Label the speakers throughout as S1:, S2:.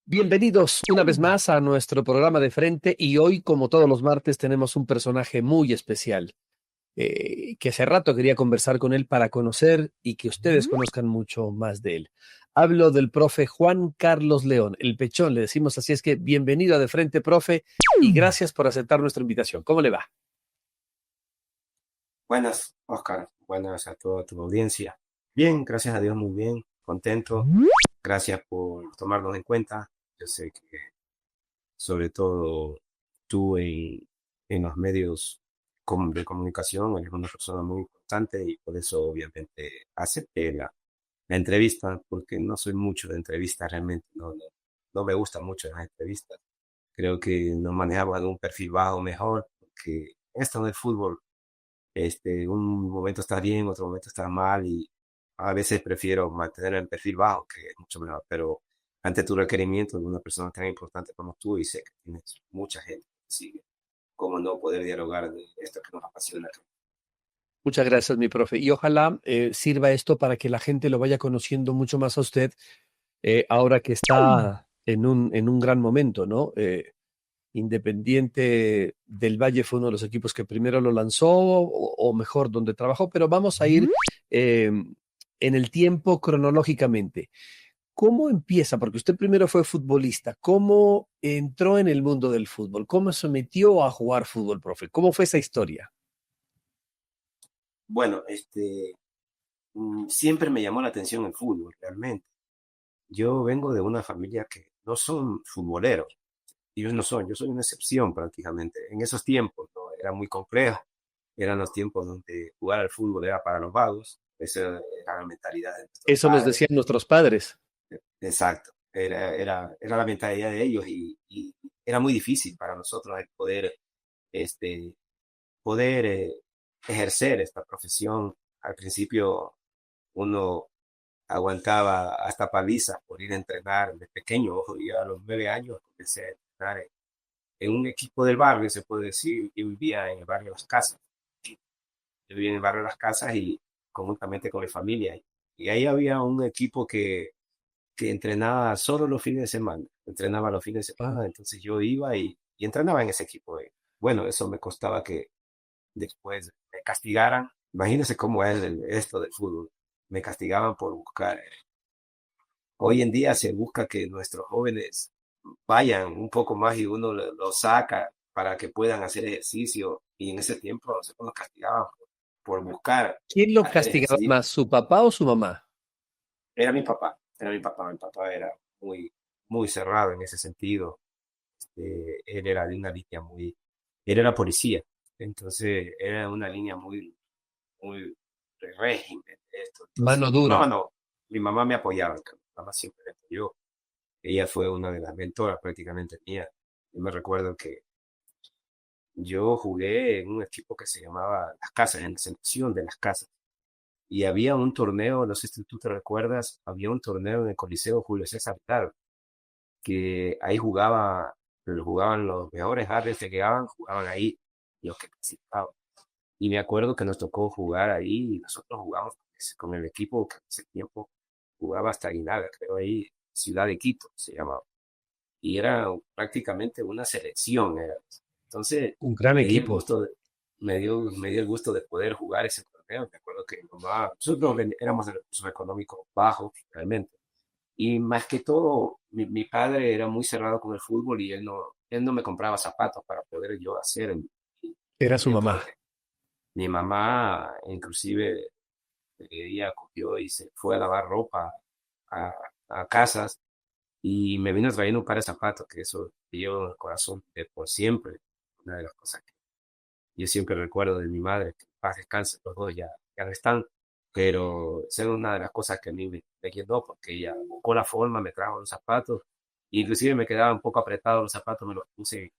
S1: Bienvenidos una vez más a nuestro programa de frente y hoy, como todos los martes, tenemos un personaje muy especial que hace rato quería conversar con él para conocer y que ustedes conozcan mucho más de él. Hablo del profe Juan Carlos León, el Pechón, le decimos así, es que bienvenido a De Frente, profe, y gracias por aceptar nuestra invitación. ¿Cómo le va?
S2: Buenas, Oscar. Buenas a toda tu audiencia. Bien, gracias a Dios, muy bien, contento. Gracias por tomarnos en cuenta. Yo sé que sobre todo tú en los medios de comunicación eres una persona muy importante y por eso obviamente acepté la entrevista, porque no soy mucho de entrevistas realmente, no me gustan mucho las entrevistas. Creo que nos manejamos en un perfil bajo mejor, porque esto del fútbol un momento está bien, otro momento está mal y a veces prefiero mantener el perfil bajo, que es mucho mejor, pero ante tu requerimiento de una persona tan importante como tú y sé que tienes mucha gente que te sigue, cómo no poder dialogar de esto que nos apasiona.
S1: Muchas gracias, mi profe. Y ojalá sirva esto para que la gente lo vaya conociendo mucho más a usted ahora que está en un gran momento, ¿no? Independiente del Valle fue uno de los equipos que primero lo lanzó, o mejor, donde trabajó, pero vamos a ir en el tiempo cronológicamente. ¿Cómo empieza? Porque usted primero fue futbolista. ¿Cómo entró en el mundo del fútbol? ¿Cómo se metió a jugar fútbol, profe? ¿Cómo fue esa historia?
S2: Bueno, siempre me llamó la atención el fútbol, realmente. Yo vengo de una familia que no son futboleros, ellos no son, yo soy una excepción prácticamente. En esos tiempos, ¿no? Era muy complejo, eran los tiempos donde jugar al fútbol era para los vagos, esa era la mentalidad de nuestros
S1: Eso nos
S2: padres.
S1: decían nuestros padres.
S2: Exacto, era la mentalidad de ellos y era muy difícil para nosotros el este, poder ejercer esta profesión. Al principio uno aguantaba hasta palizas por ir a entrenar de pequeño. Ojo, yo a los 9 años comencé a entrenar en un equipo del barrio, se puede decir. Yo vivía en el barrio Las Casas. Yo vivía en el barrio Las Casas y conjuntamente con mi familia. Y ahí había un equipo que entrenaba solo los fines de semana. Entrenaba los fines de semana, entonces yo iba y entrenaba en ese equipo. Bueno, eso me costaba que después me castigaran. Imagínense cómo es esto del fútbol. Me castigaban por buscar. Hoy en día se busca que nuestros jóvenes vayan un poco más y uno lo saca para que puedan hacer ejercicio. Y en ese tiempo nosotros nos castigaban por buscar
S1: ¿Quién lo
S2: hacer
S1: castigaba
S2: ejercicio.
S1: más, su papá o su mamá?
S2: Mi papá era muy, muy cerrado en ese sentido. Él era de una línea muy, él era policía, entonces era una línea muy, muy de régimen, esto.
S1: Mano
S2: Entonces, mi
S1: dura.
S2: mamá no, mi mamá me apoyaba, mi mamá siempre me apoyó. Ella fue una de las mentoras prácticamente mía. Yo me recuerdo que yo jugué en un equipo que se llamaba Las Casas, en la selección de Las Casas. Y había un torneo, no sé si tú te recuerdas, había un torneo en el Coliseo Julio César Vital, que ahí jugaban los mejores árbitros que quedaban, jugaban ahí los que participaban. Y me acuerdo que nos tocó jugar ahí y nosotros jugamos con el equipo que en ese tiempo jugaba hasta Aguinaga, creo ahí, Ciudad de Quito se llamaba. Y era prácticamente una selección. Entonces,
S1: Un gran
S2: me di el
S1: equipo.
S2: gusto, me dio el gusto de poder jugar ese torneo. Me acuerdo que mi mamá, nosotros éramos de recursos económicos bajos, realmente. Y más que todo, mi padre era muy cerrado con el fútbol y él no me compraba zapatos para poder yo hacer
S1: Era
S2: mi
S1: su mamá.
S2: deporte. Mi mamá, inclusive, ella cogió y se fue a lavar ropa a, a casas y me vino trayendo un par de zapatos, que eso que llevo en el corazón por siempre. Una de las cosas que yo siempre recuerdo de mi madre, que en paz descanse, los dos ya no están, pero esa es una de las cosas que a mí me quedó, porque ella buscó la forma, me trajo los zapatos, inclusive me quedaban un poco apretados los zapatos, me los puse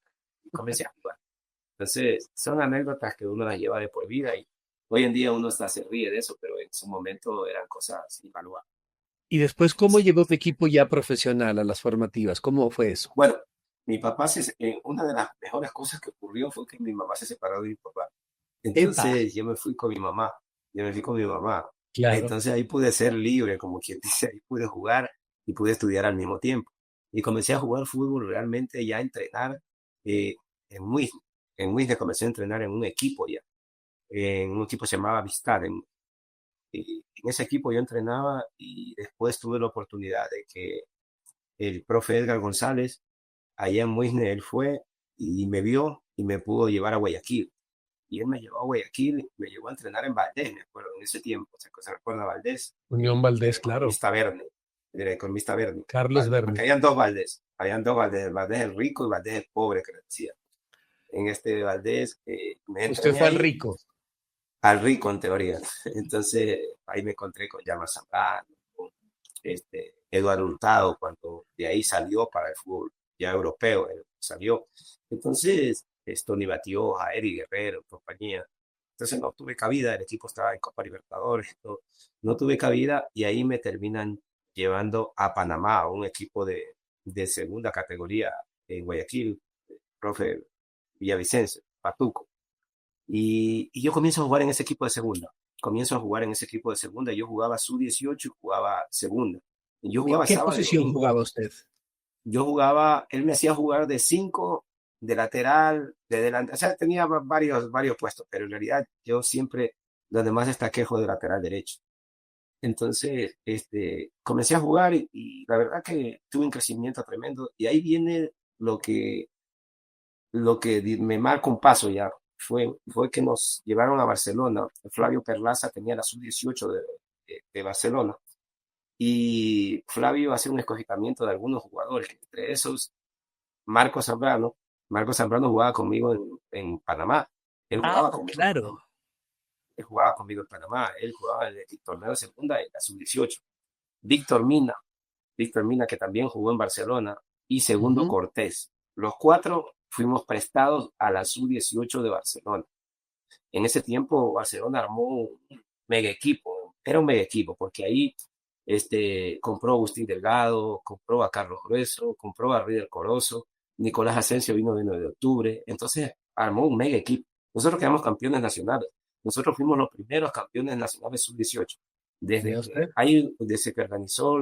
S2: y comencé a jugar. Entonces, son anécdotas que uno las lleva de por vida y hoy en día uno hasta se ríe de eso, pero en su momento eran cosas invaluables.
S1: Y después, ¿cómo llevó tu equipo ya profesional a las formativas? ¿Cómo fue eso?
S2: Bueno, una de las mejores cosas que ocurrió fue que mi mamá se separó de mi papá.
S1: Epa,
S2: Entonces yo me fui con mi mamá, yo me fui con mi mamá.
S1: claro.
S2: Entonces ahí pude ser libre, como quien dice, ahí pude jugar y pude estudiar al mismo tiempo. y comencé a jugar fútbol realmente ya a entrenar eh, en Wisne. En Wisne comencé a entrenar en un equipo ya, en un equipo que se llamaba Vistad. En ese equipo yo entrenaba y después tuve la oportunidad de que el profe Edgar González, allá en Wisne, él fue y me vio y me pudo llevar a Guayaquil. Y él me llevó a Guayaquil, me llevó a entrenar en Valdés, me acuerdo, en ese tiempo, se recuerda Valdés,
S1: Unión Valdés,
S2: el
S1: claro.
S2: economista Verne, el economista Verne,
S1: Carlos
S2: porque
S1: Verne.
S2: habían dos Valdés, Valdés el rico y Valdés el pobre, que le decía. En este Valdés me
S1: Usted
S2: entrené
S1: fue al
S2: ahí,
S1: rico.
S2: al rico en teoría. Entonces ahí me encontré con Yamar Zambrano, con Eduardo Hurtado, cuando de ahí salió para el fútbol ya europeo, salió. Entonces, Tony Batioja, Eric Guerrero, compañía. Entonces no tuve cabida, el equipo estaba en Copa Libertadores, no tuve cabida y ahí me terminan llevando a Panamá, a un equipo de segunda categoría en Guayaquil, profe Villavicencio, Patuco. Y yo comienzo a jugar en ese equipo de segunda. Comienzo a jugar en ese equipo de segunda. Yo jugaba sub-18 y jugaba segunda. Y yo jugaba
S1: ¿Qué
S2: sábado y
S1: posición
S2: domingo.
S1: jugaba usted?
S2: Yo jugaba, él me hacía jugar de 5, de lateral, de delante. O sea, tenía varios puestos, pero en realidad yo siempre, donde más destaqué fue de lateral derecho. Entonces, comencé a jugar y la verdad que tuve un crecimiento tremendo. Y ahí viene lo que me marca un paso ya. Fue que nos llevaron a Barcelona. Flavio Perlaza tenía la sub-18 de Barcelona. Y Flavio hace un escogimiento de algunos jugadores, entre esos Marco Zambrano. Marco Zambrano jugaba conmigo en Panamá. Él
S1: Ah,
S2: jugaba conmigo en Panamá.
S1: claro.
S2: Él jugaba conmigo en Panamá. Él jugaba en el torneo de segunda en la sub-18. Víctor Mina, Víctor Mina, que también jugó en Barcelona, y Segundo
S1: Ujú.
S2: Cortés. Los cuatro fuimos prestados a la sub-18 de Barcelona. En ese tiempo Barcelona armó un mega equipo, era un mega equipo, porque ahí compró a Agustín Delgado, compró a Carlos Grueso, compró a Rider Corozo, Nicolás Asensio vino de octubre, entonces armó un mega equipo. Nosotros quedamos campeones nacionales, nosotros fuimos los primeros campeones nacionales sub-18,
S1: Vea usted.
S2: desde que organizó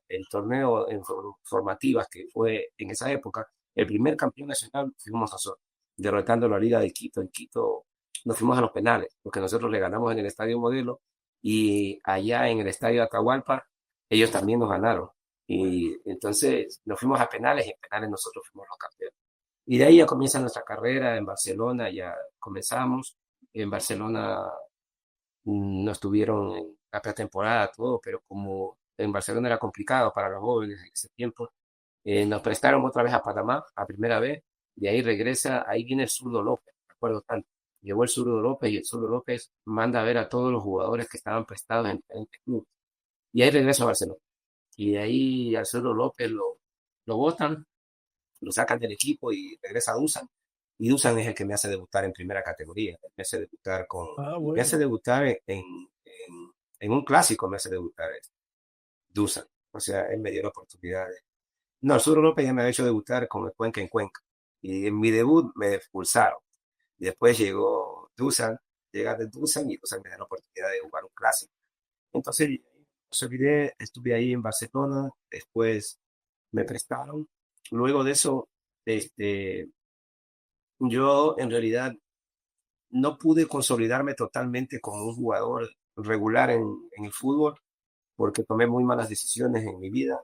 S2: el torneo en formativas, que fue en esa época, el primer campeón nacional fuimos nosotros, derrotando la Liga de Quito. En Quito nos fuimos a los penales, porque nosotros le ganamos en el Estadio Modelo y allá en el Estadio Atahualpa ellos también nos ganaron. Y entonces nos fuimos a penales y en penales nosotros fuimos los campeones. Y de ahí ya comienza nuestra carrera en Barcelona, ya comenzamos. En Barcelona nos tuvieron en la pretemporada, todo, pero como en Barcelona era complicado para los jóvenes en ese tiempo, nos prestaron otra vez a Panamá, a primera vez, de ahí regresa, ahí viene el zurdo López, me acuerdo tanto. Llegó el zurdo López y el zurdo López manda a ver a todos los jugadores que estaban prestados en diferentes clubes. Y ahí regresa a Barcelona. Y de ahí al zurdo López lo botan, lo sacan del equipo y regresa a Dusan. Y Dusan es el que me hace debutar en primera categoría.
S1: Ah,
S2: Me hace
S1: bueno.
S2: debutar en un clásico, me hace debutar Dusan. O sea, él me dio la oportunidad. No, el Zurdo López ya me había hecho debutar con el Cuenca en Cuenca. Y en mi debut me expulsaron. Después llegó Dusan, llega de Dusan y Dusan me da la oportunidad de jugar un clásico. Entonces, se olvidé, estuve ahí en Barcelona, después me prestaron. Luego de eso, este, yo en realidad no pude consolidarme totalmente como un jugador regular en el fútbol porque tomé muy malas decisiones en mi vida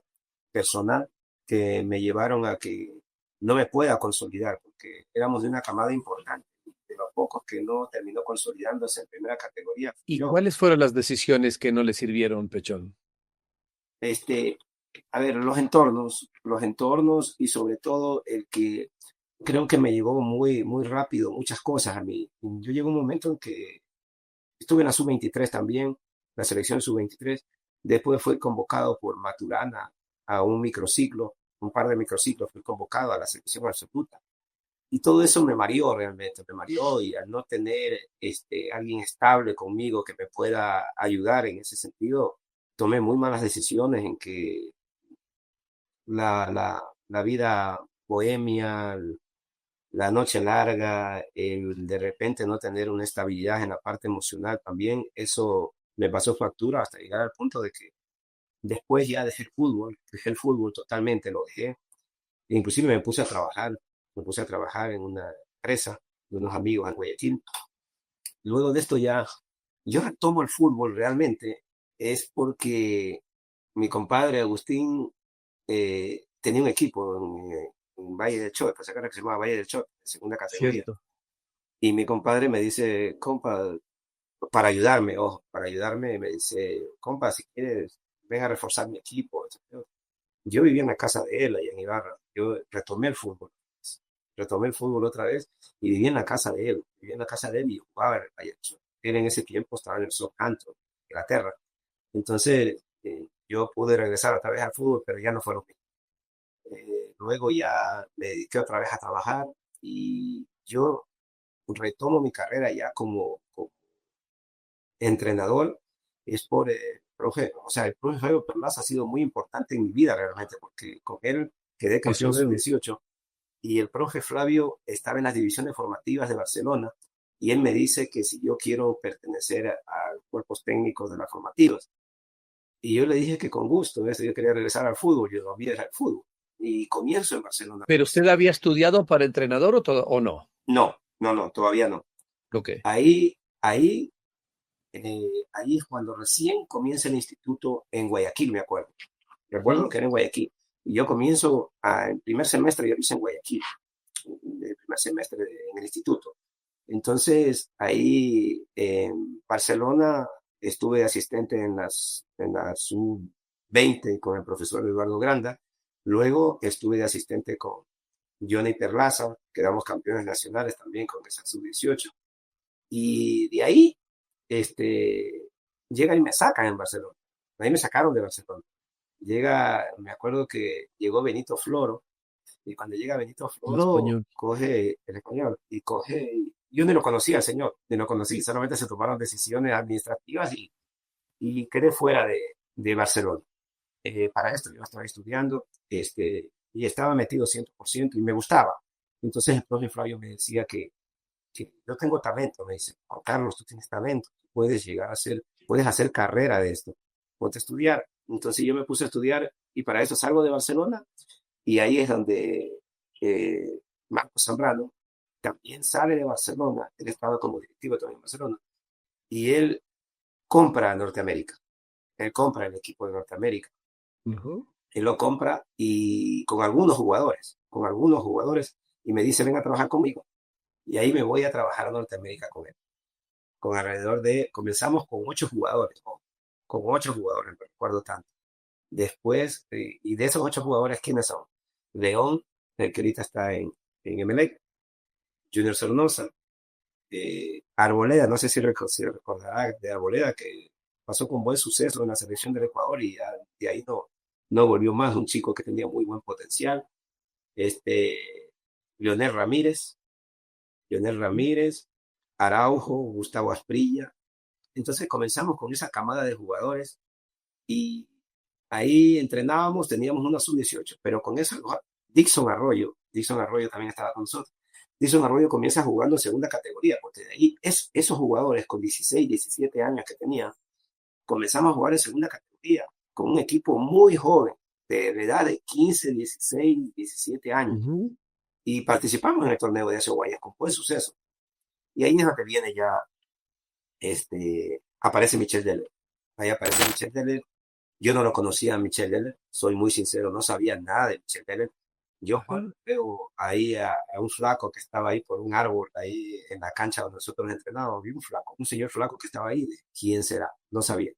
S2: personal que me llevaron a que no me pueda consolidar, porque éramos de una camada importante. De los pocos que no terminó consolidándose en primera categoría, fui
S1: ¿Y
S2: yo.
S1: cuáles fueron las decisiones que no le sirvieron, Pechón?
S2: Este, a ver, los entornos y sobre todo el que creo que me llegó muy rápido muchas cosas a mí. Yo llegó un momento en que estuve en la sub-23 también, la selección sub-23. Después fue convocado por Maturana a un microciclo, un par de microciclos, fui convocado a la selección absoluta. Y todo eso me mareó realmente, me mareó y al no tener alguien estable conmigo que me pueda ayudar en ese sentido, tomé muy malas decisiones en que la vida bohemia, la noche larga, el de repente no tener una estabilidad en la parte emocional también, eso me pasó factura hasta llegar al punto de que Después ya dejé el fútbol totalmente, lo dejé. Inclusive me puse a trabajar en una empresa de unos amigos en Guayaquil. Luego de esto ya, yo retomo el fútbol realmente, es porque mi compadre Agustín tenía un equipo en Valle del Chota, ¿se acuerdan que se llamaba Valle del Chota, de segunda categoría?
S1: Cierto.
S2: Y mi compadre me dice, compa, para ayudarme, ojo, para ayudarme, me dice, compa, si quieres, ven a reforzar mi equipo. Yo vivía en la casa de él, allá en Ibarra. Yo retomé el fútbol otra vez y vivía en la casa de él. Vivía en la casa de él y jugaba en el Valle del Chota. Él en ese tiempo estaba en el Southampton, Inglaterra. Entonces, yo pude regresar otra vez al fútbol, pero ya no fue lo mismo. Luego ya me dediqué otra vez a trabajar y yo retomo mi carrera ya como entrenador. Es por profe, o sea, el profe Jairo Perlas ha sido muy importante en mi vida realmente, porque con él quedé campeón
S1: Eso veo.
S2: sub-18 y el profe Flavio estaba en las divisiones formativas de Barcelona y él me dice que si yo quiero pertenecer a cuerpos técnicos de las formativas. Y yo le dije que con gusto, ¿ves? Yo quería regresar al fútbol, yo no había al fútbol. Y comienzo en Barcelona.
S1: ¿Pero usted había estudiado para entrenador o no?
S2: No, no, no, todavía no.
S1: ¿Lo que?
S2: Ahí, ahí es cuando recién comienza el instituto en Guayaquil, me acuerdo. Recuerdo
S1: Ujú.
S2: que era en Guayaquil. Y yo comienzo, el primer semestre yo lo hice en Guayaquil, el primer semestre en el instituto. Entonces, ahí en Barcelona estuve asistente en la sub-20 con el profesor Eduardo Granda. Luego estuve de asistente con Johnny Perlaza, quedamos campeones nacionales también con esa sub-18. Y de ahí, este, llega y me sacan en Barcelona. De ahí me sacaron de Barcelona. Me acuerdo que llegó Benito Floro, y cuando llega Benito
S1: En
S2: Floro,
S1: español.
S2: coge el español y coge. Yo ni lo conocía al señor, ni lo conocí, solamente se tomaron decisiones administrativas y quedé fuera de Barcelona. Para esto yo estaba estudiando y estaba metido 100% y me gustaba. Entonces el profe Flavio me decía que yo tengo talento, me dice, Juan Carlos, tú tienes talento, puedes llegar a ser, puedes hacer carrera de esto, ponte a estudiar. Entonces yo me puse a estudiar y para eso salgo de Barcelona y ahí es donde eh, Marcos Zambrano también sale de Barcelona, él estaba como directivo también en Barcelona, y él compra a Norteamérica, él compra el equipo de Norteamérica,
S1: Ujú.
S2: él lo compra y con algunos jugadores, y me dice, ven a trabajar conmigo. Y ahí me voy a trabajar a Norteamérica con él, comenzamos con 8 jugadores, con 8 jugadores, no recuerdo tanto. Después, y de esos 8 jugadores, ¿quiénes son? León, el que ahorita está en Emelec, Junior Sornosa, Arboleda, no sé si recordará de Arboleda, que pasó con buen suceso en la selección del Ecuador y de ahí no volvió más, un chico que tenía muy buen potencial. Este, Leonel Ramírez, Leonel Ramírez, Araujo, Gustavo Asprilla. Entonces comenzamos con esa camada de jugadores y ahí entrenábamos, teníamos una sub-18, pero con eso Dixon Arroyo también estaba con nosotros. Dixon Arroyo comienza jugando en segunda categoría, porque de ahí esos jugadores con 16, 17 años que tenían, comenzamos a jugar en segunda categoría, con un equipo muy joven, de edad de 15, 16, 17 años.
S1: Ujú.
S2: Y participamos en el torneo de Guayas con buen suceso. Y ahí es donde viene ya, aparece Michel Deller. Ahí aparece Michel Deller. Yo no lo conocía a Michel Deller, soy muy sincero, no sabía nada de Michel Deller. Yo
S1: Ajá.
S2: veo ahí a un flaco que estaba ahí por un árbol, ahí en la cancha donde nosotros entrenábamos, vi un señor flaco que estaba ahí, ¿quién será? No sabía.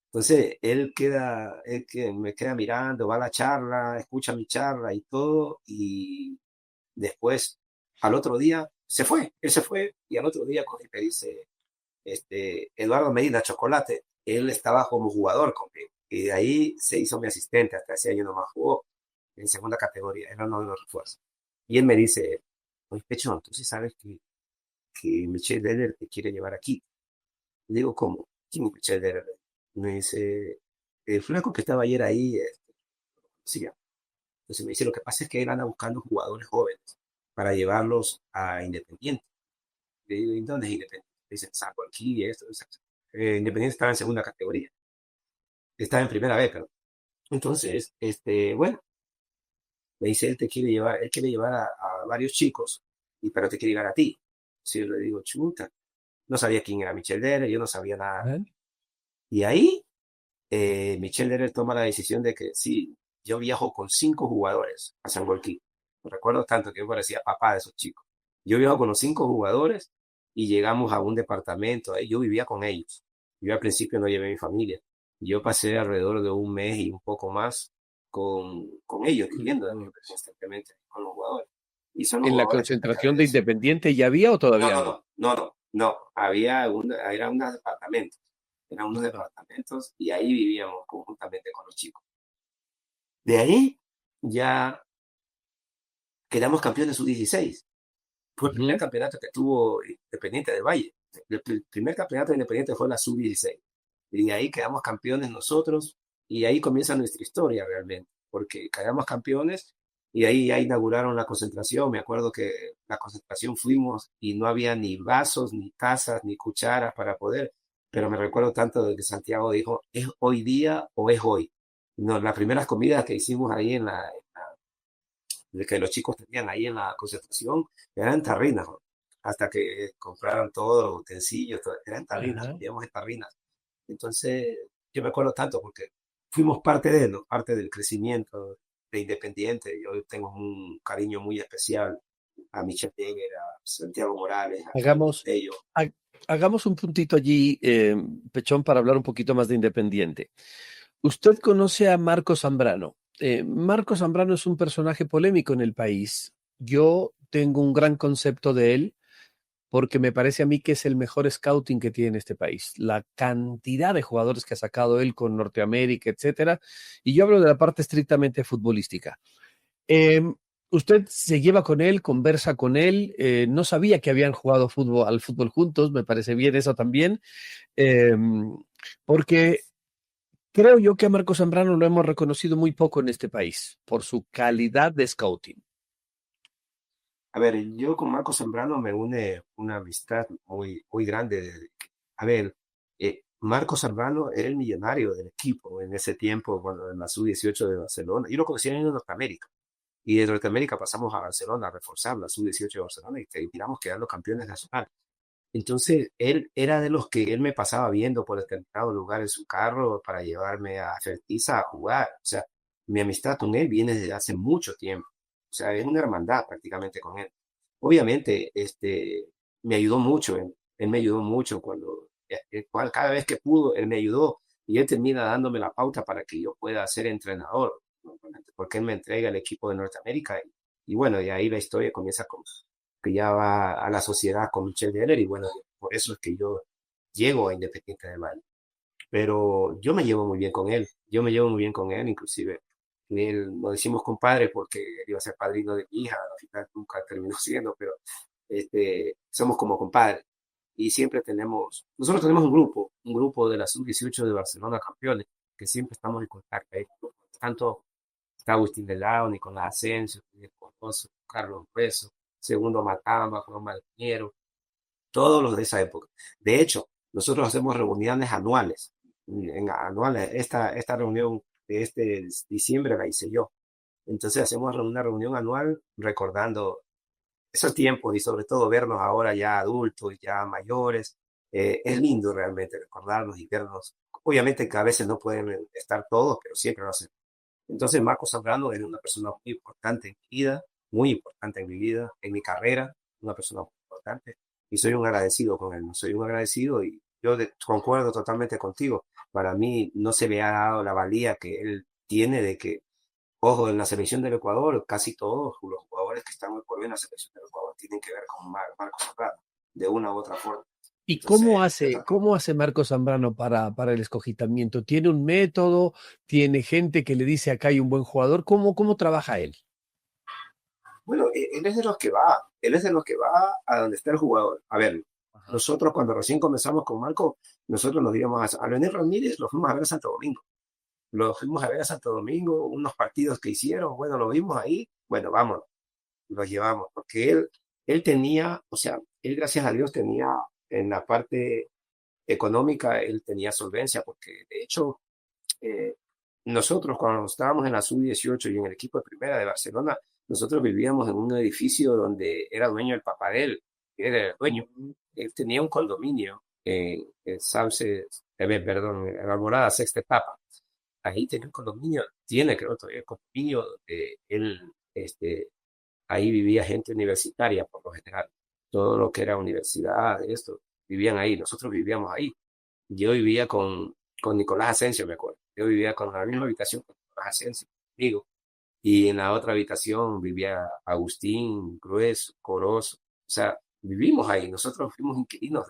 S2: Entonces él que me queda mirando, va a la charla, escucha mi charla y todo, y después, al otro día, él se fue, y al otro día coge y me dice, Eduardo Medina Chocolate, él estaba como jugador conmigo. Y de ahí se hizo mi asistente, hasta ese año nomás jugó en segunda categoría, era uno de los refuerzos. Y él me dice, oye, Pechón, tú sí sabes que Michel Deller te quiere llevar aquí. Le digo, ¿cómo? ¿Quién es Michel Deller? Me dice, el flaco que estaba ayer ahí, sí. Entonces me dice, lo que pasa es que él anda buscando jugadores jóvenes para llevarlos a Independiente. Le digo, ¿y dónde es Independiente? Dice, saco aquí y esto. Independiente estaba en segunda categoría. Estaba en primera B, perdón. Entonces, bueno, me dice, él quiere llevar a varios chicos, pero te quiere llevar a ti. Sí, yo le digo, chuta, no sabía quién era Michel Derer, yo no sabía nada.
S1: ¿Eh?
S2: Y ahí Michel Derer toma la decisión de que sí, yo viajo con 5 jugadores a Sangolquí. Recuerdo tanto que yo parecía papá de esos chicos. Yo viajo con los 5 jugadores y llegamos a un departamento. Ahí yo vivía con ellos. Yo al principio no llevé a mi familia. Yo pasé alrededor de un mes y un poco más con ellos,
S1: Con los
S2: viviendo
S1: jugadores.
S2: constantemente con los jugadores. Y son los
S1: ¿En la
S2: jugadores que te
S1: concentración de
S2: agradecen.
S1: Independiente ya había o
S2: No,
S1: todavía
S2: no,
S1: no?
S2: no, no, no, no. Era unos departamentos. Eran unos
S1: Ajá.
S2: departamentos y ahí vivíamos conjuntamente con los chicos. De ahí ya quedamos campeones sub-16. Fue el primer
S1: Ujú.
S2: campeonato que tuvo Independiente del Valle. El primer campeonato de Independiente fue la sub-16. Y de ahí quedamos campeones nosotros y ahí comienza nuestra historia realmente, porque quedamos campeones y ahí ya inauguraron la concentración. Me acuerdo que la concentración fuimos y no había ni vasos, ni tazas, ni cucharas para poder, pero me recuerdo tanto de que Santiago dijo, ¿es hoy día o es hoy? No, las primeras comidas que hicimos ahí de que los chicos tenían ahí en la concentración, eran tarrinas, ¿no? Hasta que compraron todos los utensilios, eran tarrinas,
S1: Ajá.
S2: vivíamos en tarrinas. Entonces, yo me acuerdo tanto porque fuimos parte de él, ¿no? Parte del crecimiento de Independiente. Yo tengo un cariño muy especial a Michel Jäger, a Santiago Morales, a Fernando
S1: Hagamos,
S2: Tello.
S1: ha- hagamos un puntito allí, Pechón, para hablar un poquito más de Independiente. Usted conoce a Marco Zambrano. Marco Zambrano es un personaje polémico en el país. Yo tengo un gran concepto de él porque me parece a mí que es el mejor scouting que tiene este país. La cantidad de jugadores que ha sacado él con Norteamérica, etcétera. Y yo hablo de la parte estrictamente futbolística. Eh, Usted se lleva con él, conversa con él. No sabía que habían jugado fútbol, al fútbol juntos. Me parece bien eso también. Eh, Porque creo yo que a Marco Zambrano lo hemos reconocido muy poco en este país por su calidad de scouting.
S2: A ver, yo con Marco Zambrano me une una amistad muy, muy grande. A ver, Marco Zambrano era el millonario del equipo en ese tiempo, cuando en la sub-18 de Barcelona. Yo lo conocí en Norteamérica. Y de Norteamérica pasamos a Barcelona a reforzar la sub-18 de Barcelona y terminamos quedando campeones nacionales. Entonces, él me pasaba viendo por determinado lugar en su carro para llevarme a Fertiza a jugar. O sea, mi amistad con él viene desde hace mucho tiempo. O sea, es una hermandad prácticamente con él. Obviamente, me ayudó mucho. Él me ayudó mucho cada vez que pudo, él me ayudó y él termina dándome la pauta para que yo pueda ser entrenador, ¿no? Porque él me entrega el equipo de Norteamérica y bueno, y ahí la historia comienza con que ya va a la sociedad con Michel Deller y bueno, por eso es que yo llego a Independiente del Valle. Pero yo me llevo muy bien con él, yo me llevo muy bien con él, inclusive él, nos decimos compadre porque él iba a ser padrino de mi hija, al final nunca terminó siendo, pero somos como compadres. Y siempre nosotros tenemos un grupo de la sub-18 de Barcelona campeones, que siempre estamos en contacto. Tanto está Agustín de Lao, Nicolás Asensio, Miguel Conoso, Carlos Hueso, Segundo Matamba, Juan Malpiero, todos los de esa época. De hecho, nosotros hacemos reuniones anuales. Anuales. Esta reunión de este diciembre la hice yo. Entonces hacemos una reunión anual recordando esos tiempos y sobre todo vernos ahora ya adultos, ya mayores. Es lindo realmente recordarnos y vernos. Obviamente que a veces no pueden estar todos, pero siempre lo hacen. Entonces, Marco Zambrano es una persona muy importante en mi vida, muy importante en mi vida, en mi carrera, una persona muy importante. Y soy un agradecido con él, ¿no? Soy un agradecido y yo concuerdo totalmente contigo. Para mí no se le ha dado la valía que él tiene de que, ojo, en la selección del Ecuador, casi todos los jugadores que están hoy por hoy en la selección del Ecuador tienen que ver con Marco Zambrano, de una u otra forma.
S1: ¿Y
S2: Entonces,
S1: cómo hace Marco Zambrano para el escogitamiento? ¿Tiene un método? ¿Tiene gente que le dice acá hay un buen jugador? ¿Cómo trabaja él?
S2: bueno, él es de los que va, él es de los que va a donde está el jugador. A ver,
S1: Ajá.
S2: nosotros cuando recién comenzamos con Marco, nosotros nos íbamos a Leonel Ramírez, lo fuimos a ver a Santo Domingo. Lo fuimos a ver a Santo Domingo, unos partidos que hicieron, bueno, lo vimos ahí, bueno, vamos, los llevamos, porque él tenía, o sea, él gracias a Dios tenía en la parte económica, él tenía solvencia, porque de hecho, eh, nosotros cuando estábamos en la sub-18 y en el equipo de primera de Barcelona, nosotros vivíamos en un edificio donde era dueño el papá de él, que era el dueño. Él tenía un condominio en Sauce, perdón, en Alborada Sexta Etapa. Ahí tenía un condominio, tiene creo todavía el condominio donde él, ahí vivía gente universitaria por lo general. Todo lo que era universidad, esto, vivían ahí. Nosotros vivíamos ahí. Yo vivía con Nicolás Asensio, me acuerdo. Yo vivía con la misma habitación con Nicolás Asensio, conmigo. Y en la otra habitación vivía Agustín, Grueso, Corozo. O sea, vivimos ahí. Nosotros fuimos inquilinos.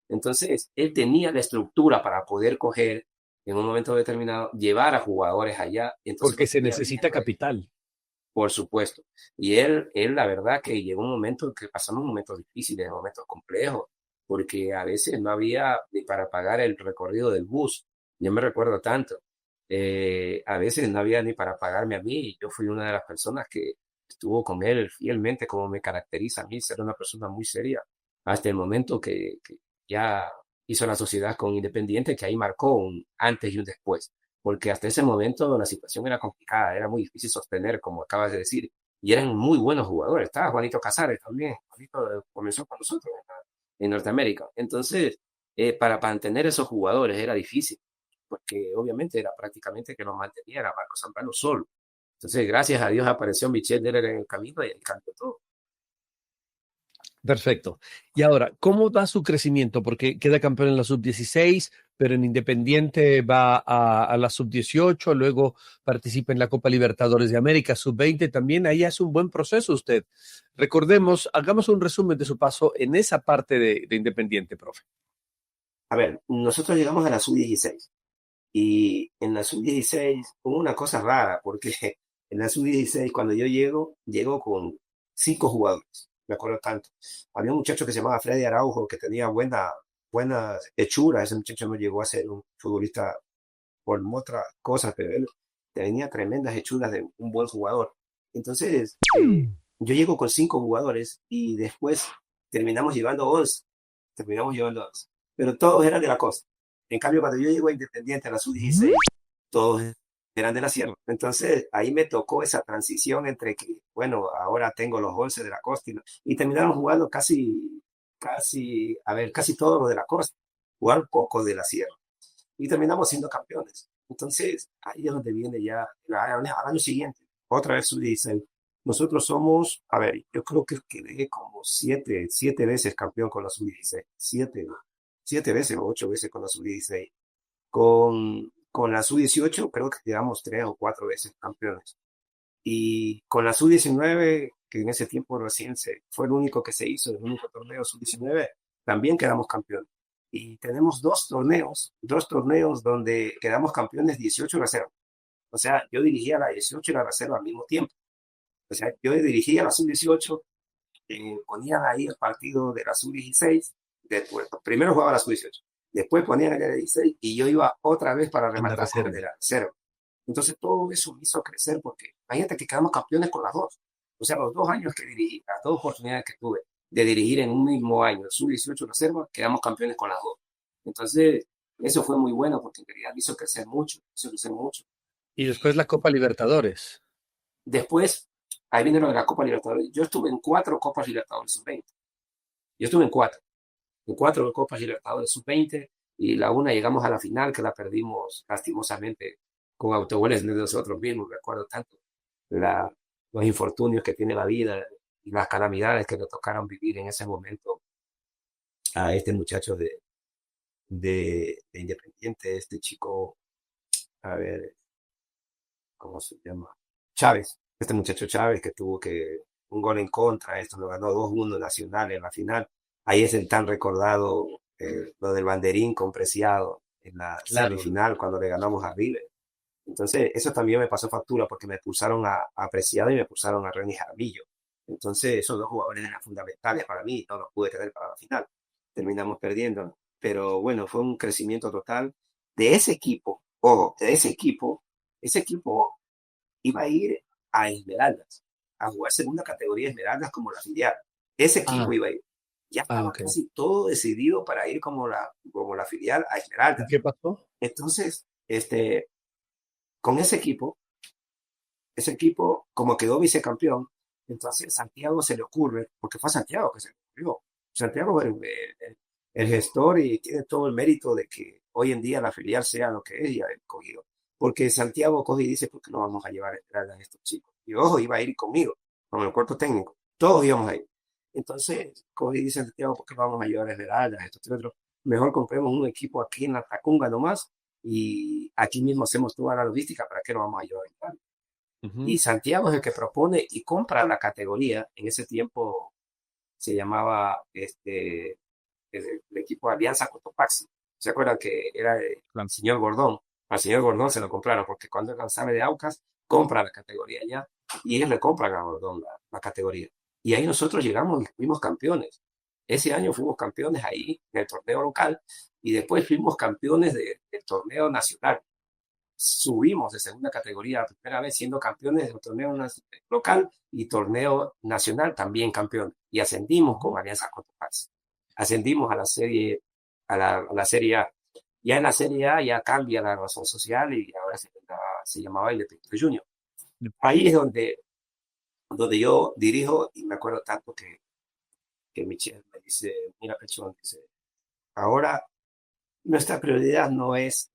S2: Entonces, él tenía la estructura para poder coger en un momento determinado, llevar a jugadores allá. Entonces,
S1: Porque
S2: no
S1: se
S2: tenía
S1: necesita
S2: riesgo.
S1: capital.
S2: Por supuesto. Y él, la verdad que llegó un momento que pasamos momentos difíciles, momentos complejos, porque a veces no había ni para pagar el recorrido del bus. Yo me recuerdo tanto. A veces no había ni para pagarme a mí. Y yo fui una de las personas que estuvo con él fielmente, como me caracteriza a mí, ser una persona muy seria, hasta el momento que ya hizo la sociedad con Independiente, que ahí marcó un antes y un después porque hasta ese momento la situación era complicada, era muy difícil sostener, como acabas de decir, y eran muy buenos jugadores. Estaba Juanito Casares también, Juanito comenzó con nosotros en Norteamérica. Entonces, para mantener esos jugadores era difícil, porque obviamente era prácticamente que nos mantenía, era Marco Zambrano solo. Entonces, gracias a Dios apareció Michel Deller en el camino y ahí cambió todo.
S1: Perfecto. Y ahora, ¿cómo va su crecimiento? Porque queda campeón en la sub-16, pero en Independiente va a la sub-18, luego participa en la Copa Libertadores de América, sub-20 también. Ahí hace un buen proceso usted. Recordemos, hagamos un resumen de su paso en esa parte de Independiente, profe.
S2: A ver, nosotros llegamos a la sub-16 y en la sub-16 hubo una cosa rara, porque en la sub-16 cuando yo llego con 5 jugadores, me acuerdo tanto. Había un muchacho que se llamaba Freddy Araujo, que tenía buena hechura, ese muchacho no llegó a ser un futbolista por otras cosas, pero él tenía tremendas hechuras de un buen jugador. Entonces, yo llego con 5 jugadores y después terminamos llevando 11, pero todos eran de la costa. En cambio, cuando yo llego a Independiente a la sub-16, todos eran de la sierra. Entonces, ahí me tocó esa transición entre que, bueno, ahora tengo los 11 de la costa y terminaron jugando casi todos los de la costa, jugar poco de la sierra. Y terminamos siendo campeones. Entonces, ahí es donde viene ya al año siguiente, otra vez sub-16. Nosotros somos, a ver, yo creo que quedé como siete veces campeón con la sub-16. Siete veces o 8 veces con la sub-16. Con la sub-18 creo que quedamos 3 o 4 veces campeones. Y con la sub-19, que en ese tiempo recién fue el único que se hizo, el único torneo sub-19, también quedamos campeones. Y tenemos dos torneos donde quedamos campeones 18 reserva. O sea, yo dirigía la 18 y la reserva al mismo tiempo. O sea, yo dirigía la sub-18, ponían ahí el partido de la sub-16, después, primero jugaba la sub-18, después ponían el 16 y yo iba otra vez para
S1: En la
S2: rematar con el de
S1: reserva.
S2: la reserva. Entonces todo eso me hizo crecer porque imagínate que quedamos campeones con las dos. O sea, los 2 años que dirigí, las 2 oportunidades que tuve de dirigir en un mismo año, sub-18 reserva, quedamos campeones con las dos. Entonces, eso fue muy bueno porque en realidad me hizo crecer mucho, me hizo crecer mucho.
S1: Y después
S2: Y
S1: la Copa Libertadores.
S2: después, ahí viene lo de la Copa Libertadores. Yo estuve en 4 Copas Libertadores sub-20. Yo estuve en cuatro Copas Libertadores sub-20 y la una llegamos a la final que la perdimos lastimosamente con autogoles de nosotros mismos, recuerdo tanto la, los infortunios que tiene la vida y las calamidades que le tocaron vivir en ese momento a este muchacho de Independiente, este chico, a ver, ¿cómo se llama? Chávez, este muchacho Chávez que tuvo que un gol en contra, esto lo ganó 2-1 Nacional en la final. Ahí es el tan recordado lo del banderín con Preciado en la
S1: Claro.
S2: semifinal cuando le ganamos a River. Entonces, eso también me pasó factura porque me pulsaron a Preciado y me pulsaron a René Jaramillo. Entonces, esos dos jugadores eran fundamentales para mí, no los pude tener para la final. Terminamos perdiendo. Pero bueno, fue un crecimiento total de ese equipo. Ojo, de ese equipo iba a ir a Esmeraldas, a jugar segunda categoría Esmeraldas como la filial. Ese
S1: Ah,
S2: equipo iba a ir. Ya estaba
S1: ok.
S2: casi todo decidido para ir como la filial a
S1: ¿Y
S2: Esmeraldas.
S1: qué pasó?
S2: Entonces, con ese equipo como quedó vicecampeón, entonces Santiago se le ocurre, porque fue a Santiago que se le ocurrió. Santiago es el gestor y tiene todo el mérito de que hoy en día la filial sea lo que es y haber cogido. Porque Santiago coge y dice, ¿por qué no vamos a llevar a estos chicos? Y ojo, iba a ir conmigo, con el cuerpo técnico. Todos íbamos a ir. Entonces, coge y dice Santiago, ¿por qué vamos a llevar a Esmeraldas, estos otros? Mejor compremos un equipo aquí en la Tacunga nomás y aquí mismo hacemos toda la logística, ¿para qué no vamos a llevar?
S1: Ujú.
S2: Y Santiago es el que propone y compra la categoría. En ese tiempo se llamaba el equipo Alianza Cotopaxi. ¿Se acuerdan que era el
S1: Claro.
S2: señor Gordón? Al señor Gordón se lo compraron porque cuando él sale de Aucas, compra la categoría ya y ellos le compran a Gordón la categoría. Y ahí nosotros llegamos y fuimos campeones. Ese año fuimos campeones ahí en el torneo local y después fuimos campeones del torneo nacional. Subimos de segunda categoría la primera vez siendo campeones del torneo local y torneo nacional también campeón. Y ascendimos con Alianza Cotopaxi. Ascendimos a la a la serie A. Ya en la serie A ya cambia la razón social y ahora se llamaba Independiente Junior. Ahí es donde yo dirijo y me acuerdo tanto que Michelle me dice, mira, Pechón, dice, ahora nuestra prioridad no es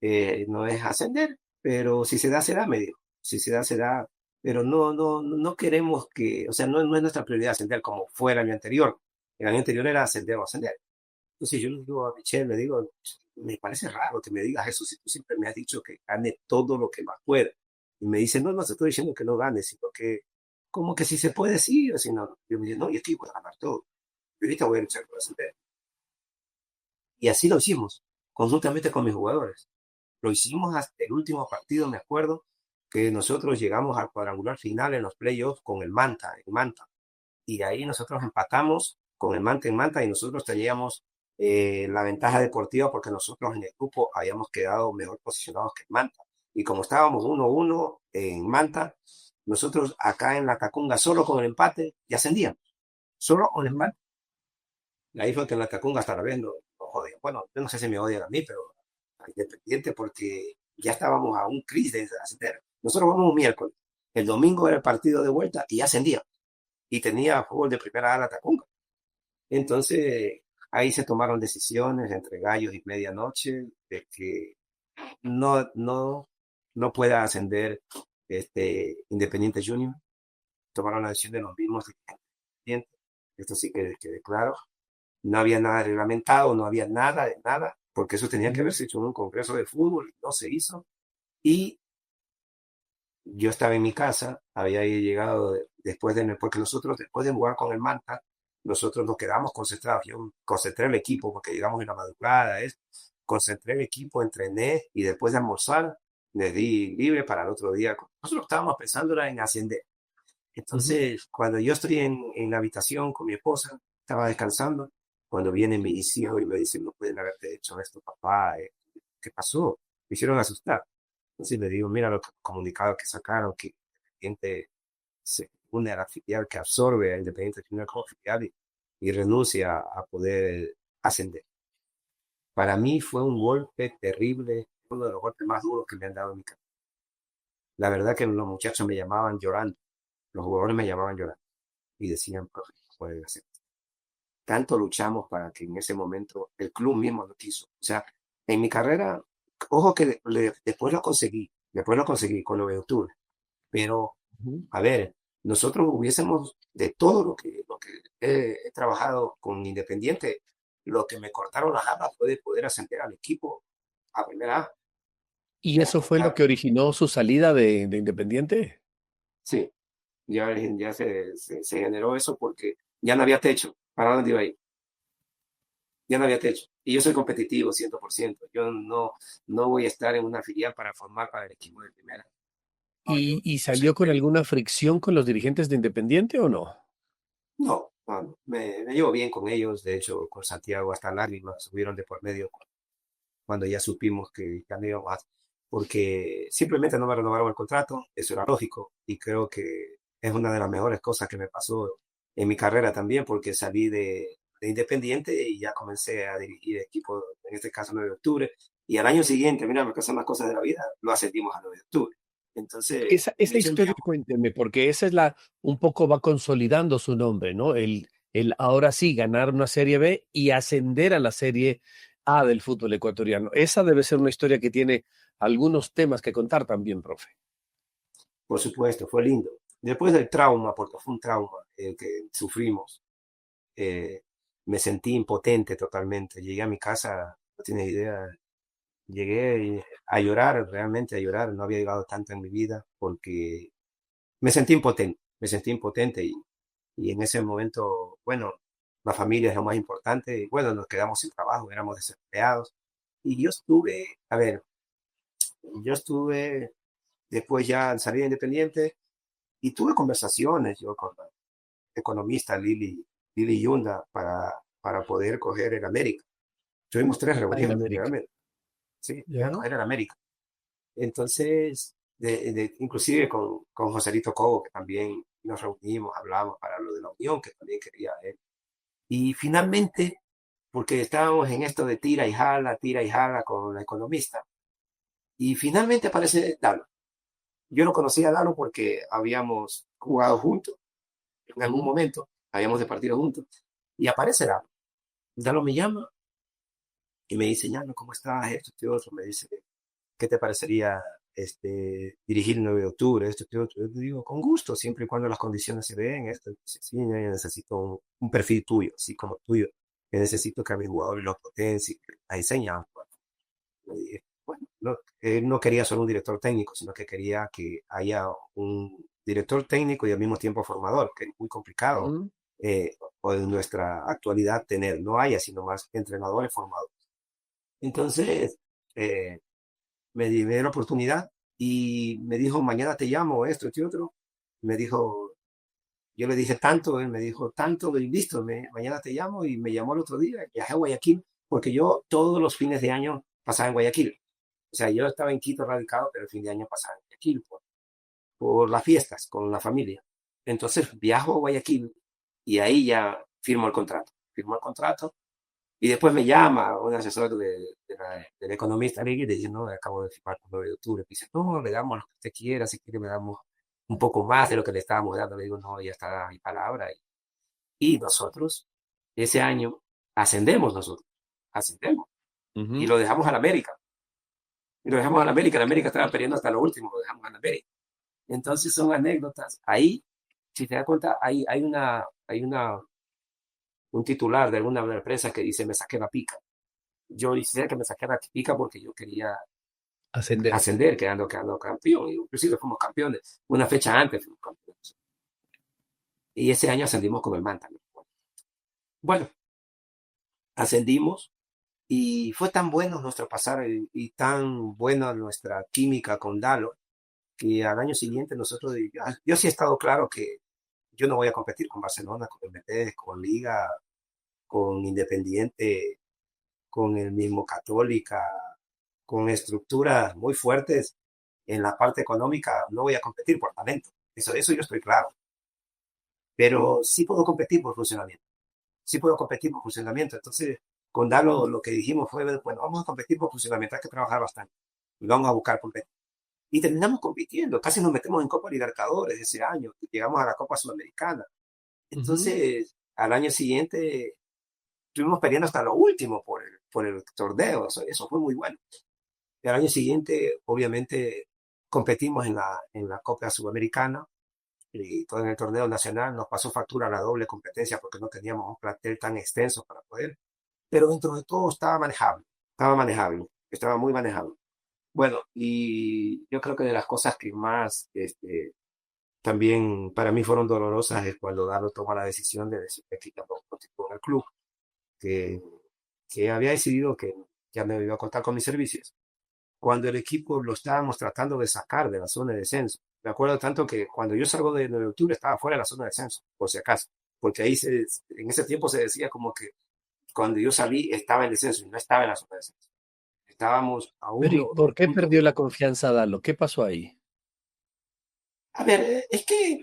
S2: ascender, pero si se da, será, me dijo. Si se da, será. Pero no queremos o sea, no es nuestra prioridad ascender como fue el año anterior. El año anterior era ascender o ascender. Entonces yo le digo a Michelle, le digo, me parece raro que me digas eso si tú siempre me has dicho que gane todo lo que más pueda. Y me dice, no, no te estoy diciendo que no gane, sino que como que si se puede, sí, o si no. Yo me digo, no, yo estoy voy a ganar todo. Y ahorita voy a luchar por ascender. Y así lo hicimos, conjuntamente con mis jugadores. Lo hicimos hasta el último partido, me acuerdo, que nosotros llegamos al cuadrangular final en los playoffs con el Manta, en Manta. Y ahí nosotros empatamos con el Manta en Manta y nosotros teníamos la ventaja deportiva porque nosotros en el grupo habíamos quedado mejor posicionados que el Manta. Y como estábamos 1-1 en Manta, nosotros acá en la Tacunga solo con el empate ya ascendíamos. Solo con el empate. Ahí fue que en la Tacunga hasta la vez no jodían. Bueno, yo no sé si me odian a mí, pero a Independiente porque ya estábamos a un cris de ascender. Nosotros vamos un miércoles. El domingo era el partido de vuelta y ya ascendía. Y tenía fútbol de primera a la Tacunga. Entonces, ahí se tomaron decisiones entre gallos y medianoche de que no pueda ascender Independiente Junior. Tomaron la decisión de los mismos Independiente. Esto sí que quede claro. No había nada reglamentado, no había nada de nada, porque eso tenía que
S1: Ujú.
S2: haberse hecho en un congreso de fútbol, no se hizo. Y yo estaba en mi casa, había llegado porque nosotros después de jugar con el Manta, nosotros nos quedamos concentrados. Yo concentré el equipo porque llegamos en la madrugada, concentré el equipo, entrené y después de almorzar me di libre para el otro día. Nosotros estábamos pensando era en ascender.
S1: Ujú.
S2: Entonces, cuando yo estoy en la habitación con mi esposa, estaba descansando, cuando viene mi hijo y me dice, no pueden haberte hecho esto, papá, ¿qué pasó? Me hicieron asustar. Entonces le digo, mira los comunicados que sacaron, que Independiente se une a la filial que absorbe a Independiente Junior como filial y renuncia a poder ascender. Para mí fue un golpe terrible, uno de los golpes más duros que me han dado en mi carrera. La verdad que los muchachos me llamaban llorando, los jugadores me llamaban llorando y decían, profe, no pueden hacer esto. Tanto luchamos para que en ese momento el club mismo lo quiso. O sea, en mi carrera, ojo que después lo conseguí con lo de octubre, pero
S1: Ujú.
S2: a ver, nosotros hubiésemos de todo lo que he trabajado con Independiente, lo que me cortaron las alas fue de poder ascender al equipo a primera A.
S1: ¿Y eso fue lo que originó su salida de Independiente?
S2: Sí, ya se generó eso porque ya no había techo. ¿Para dónde iba a ir? Ya no había techo. Y yo soy competitivo 100%. Yo no voy a estar en una filial para formar para el equipo de primera. No,
S1: ¿Y
S2: yo soy
S1: salió con
S2: competitivo.
S1: alguna fricción con los dirigentes de Independiente o no?
S2: No, me llevo bien con ellos. De hecho, con Santiago hasta lágrimas subieron de por medio cuando ya supimos que ya no iba más. Porque simplemente no me renovaron el contrato. Eso era lógico. Y creo que es una de las mejores cosas que me pasó en mi carrera también, porque salí de Independiente y ya comencé a dirigir equipos, en este caso 9 de octubre. Y al año siguiente, mira, me pasan las cosas de la vida, lo ascendimos a 9 de octubre. Entonces,
S1: Esa
S2: me hice un
S1: historia,
S2: viaje.
S1: cuénteme, porque esa es un poco va consolidando su nombre, ¿no? El ahora sí ganar una Serie B y ascender a la Serie A del fútbol ecuatoriano. Esa debe ser una historia que tiene algunos temas que contar también, profe.
S2: Por supuesto, fue lindo. Después del trauma, porque fue un trauma que sufrimos, eh, me sentí impotente totalmente. Llegué a mi casa, no tienes idea, llegué a llorar, realmente a llorar. No había llegado tanto en mi vida porque me sentí impotente y en ese momento, bueno, la familia es lo más importante. Y bueno, nos quedamos sin trabajo, éramos desempleados. Y yo estuve, a ver, yo estuve después ya en salida independiente y tuve conversaciones yo con la economista Lili Yunda para poder coger el América. Tuvimos tres
S1: Ah, en
S2: reuniones,
S1: América.
S2: realmente, sí, para
S1: ¿Ya?
S2: coger el América. Entonces, inclusive con Joselito Cobo, que también nos reunimos, hablamos para lo de la unión, que también quería él. Y finalmente, porque estábamos en esto de tira y jala con la economista, y finalmente aparece Dalo. Yo no conocía a Dalo porque habíamos jugado juntos en algún
S1: Ujú.
S2: momento, habíamos de partido juntos, y aparece Dalo. Dalo me llama y me dice, Llano, ¿cómo estás? Esto, y otro. Me dice, ¿qué te parecería dirigir el 9 de octubre? Esto, y otro. Yo le digo, con gusto, siempre y cuando las condiciones se den. Esto, dice, sí, yo necesito un perfil tuyo, así como tuyo. Que necesito que a mis jugadores los potencie, a enseñar. Le dije, bueno, no, él no quería solo un director técnico, sino que quería que haya un director técnico y al mismo tiempo formador, que es muy complicado
S1: Ujú.
S2: o en nuestra actualidad tener. No haya, sino más entrenadores formados. Entonces, eh, me dio la oportunidad y me dijo, mañana te llamo, esto, este otro. Me dijo, yo le dije tanto, él me dijo tanto, y listo, mañana te llamo y me llamó el otro día, viajé a Guayaquil, porque yo todos los fines de año pasaba en Guayaquil. O sea, yo estaba en Quito radicado, pero el fin de año pasaba en Guayaquil por las fiestas con la familia. Entonces viajo a Guayaquil y ahí ya firmo el contrato. Firmo el contrato y después me llama un asesor del economista y le dice, no, acabo de firmar con 9 de octubre. Y dice, no, le damos lo que usted quiera, si quiere me damos un poco más de lo que le estábamos dando. Le digo, no, ya está mi palabra. Y nosotros, ese año, ascendemos nosotros, ascendemos. Y
S1: Ujú.
S2: lo dejamos a la América. Y lo dejamos a la América estaba perdiendo hasta lo último, lo dejamos a la América. Entonces son anécdotas. Ahí, si te das cuenta, un titular de alguna empresa que dice, me saqué la pica. Yo decía que me saqué la pica porque yo quería
S1: Ascender.
S2: ascender, quedando campeón. Inclusive fuimos campeones. Una fecha antes fuimos campeones. Y ese año ascendimos con el Man también. Bueno, ascendimos y fue tan bueno nuestro pasar y tan buena nuestra química con Dalo que al año siguiente nosotros, yo sí he estado claro que yo no voy a competir con Barcelona, con el Betis, con Liga, con Independiente, con el mismo Católica, con estructuras muy fuertes en la parte económica, no voy a competir por talento. Eso yo estoy claro. Pero sí puedo competir por funcionamiento. Sí puedo competir por funcionamiento. Entonces, con Dalo lo que dijimos fue, bueno, vamos a competir por funcionamiento, hay que trabajar bastante. Y vamos a buscar competir. Y terminamos compitiendo, casi nos metemos en Copa Libertadores ese año, llegamos a la Copa Sudamericana.
S1: Ujú.
S2: Entonces, al año siguiente estuvimos peleando hasta lo último por el torneo, eso fue muy bueno. El año siguiente, obviamente, competimos en la Copa Sudamericana y todo en el torneo nacional nos pasó factura la doble competencia porque no teníamos un plantel tan extenso para poder, pero dentro de todo estaba manejable, estaba muy manejable. Bueno, y yo creo que de las cosas que más también para mí fueron dolorosas es cuando Dalo toma la decisión de decir que ya no continúo en el club, que, que había decidido que ya me iba a contar con mis servicios cuando el equipo lo estábamos tratando de sacar de la zona de descenso. Me acuerdo tanto que cuando yo salgo de 9 de octubre estaba fuera de la zona de descenso, por si acaso, porque en ese tiempo se decía como que cuando yo salí estaba en descenso y no estaba en la zona de descenso. Estábamos a
S1: Pero ¿y
S2: un
S1: por qué
S2: punto.
S1: perdió la confianza Dalo? ¿Qué pasó ahí?
S2: A ver, es que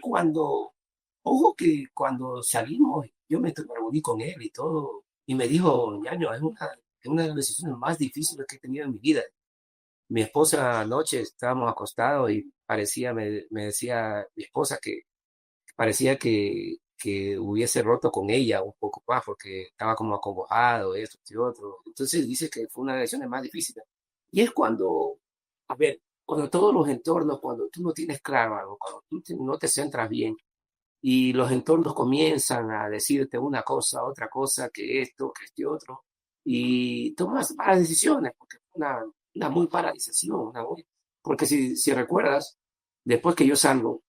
S2: ojo que cuando salimos, yo me reuní con él y todo, y me dijo, Ñaño, es una de las decisiones más difíciles que he tenido en mi vida. Mi esposa anoche estábamos acostados y me decía mi esposa que parecía que hubiese roto con ella un poco más porque estaba como acongojado, esto y otro. Entonces dice que fue una de las lecciones más difíciles. Y es cuando, a ver, cuando todos los entornos, cuando tú no tienes claro algo, cuando no te centras bien y los entornos comienzan a decirte una cosa, otra cosa, que esto, que este otro, y tomas malas decisiones, porque es una muy mala decisión, porque si recuerdas, después que yo salgo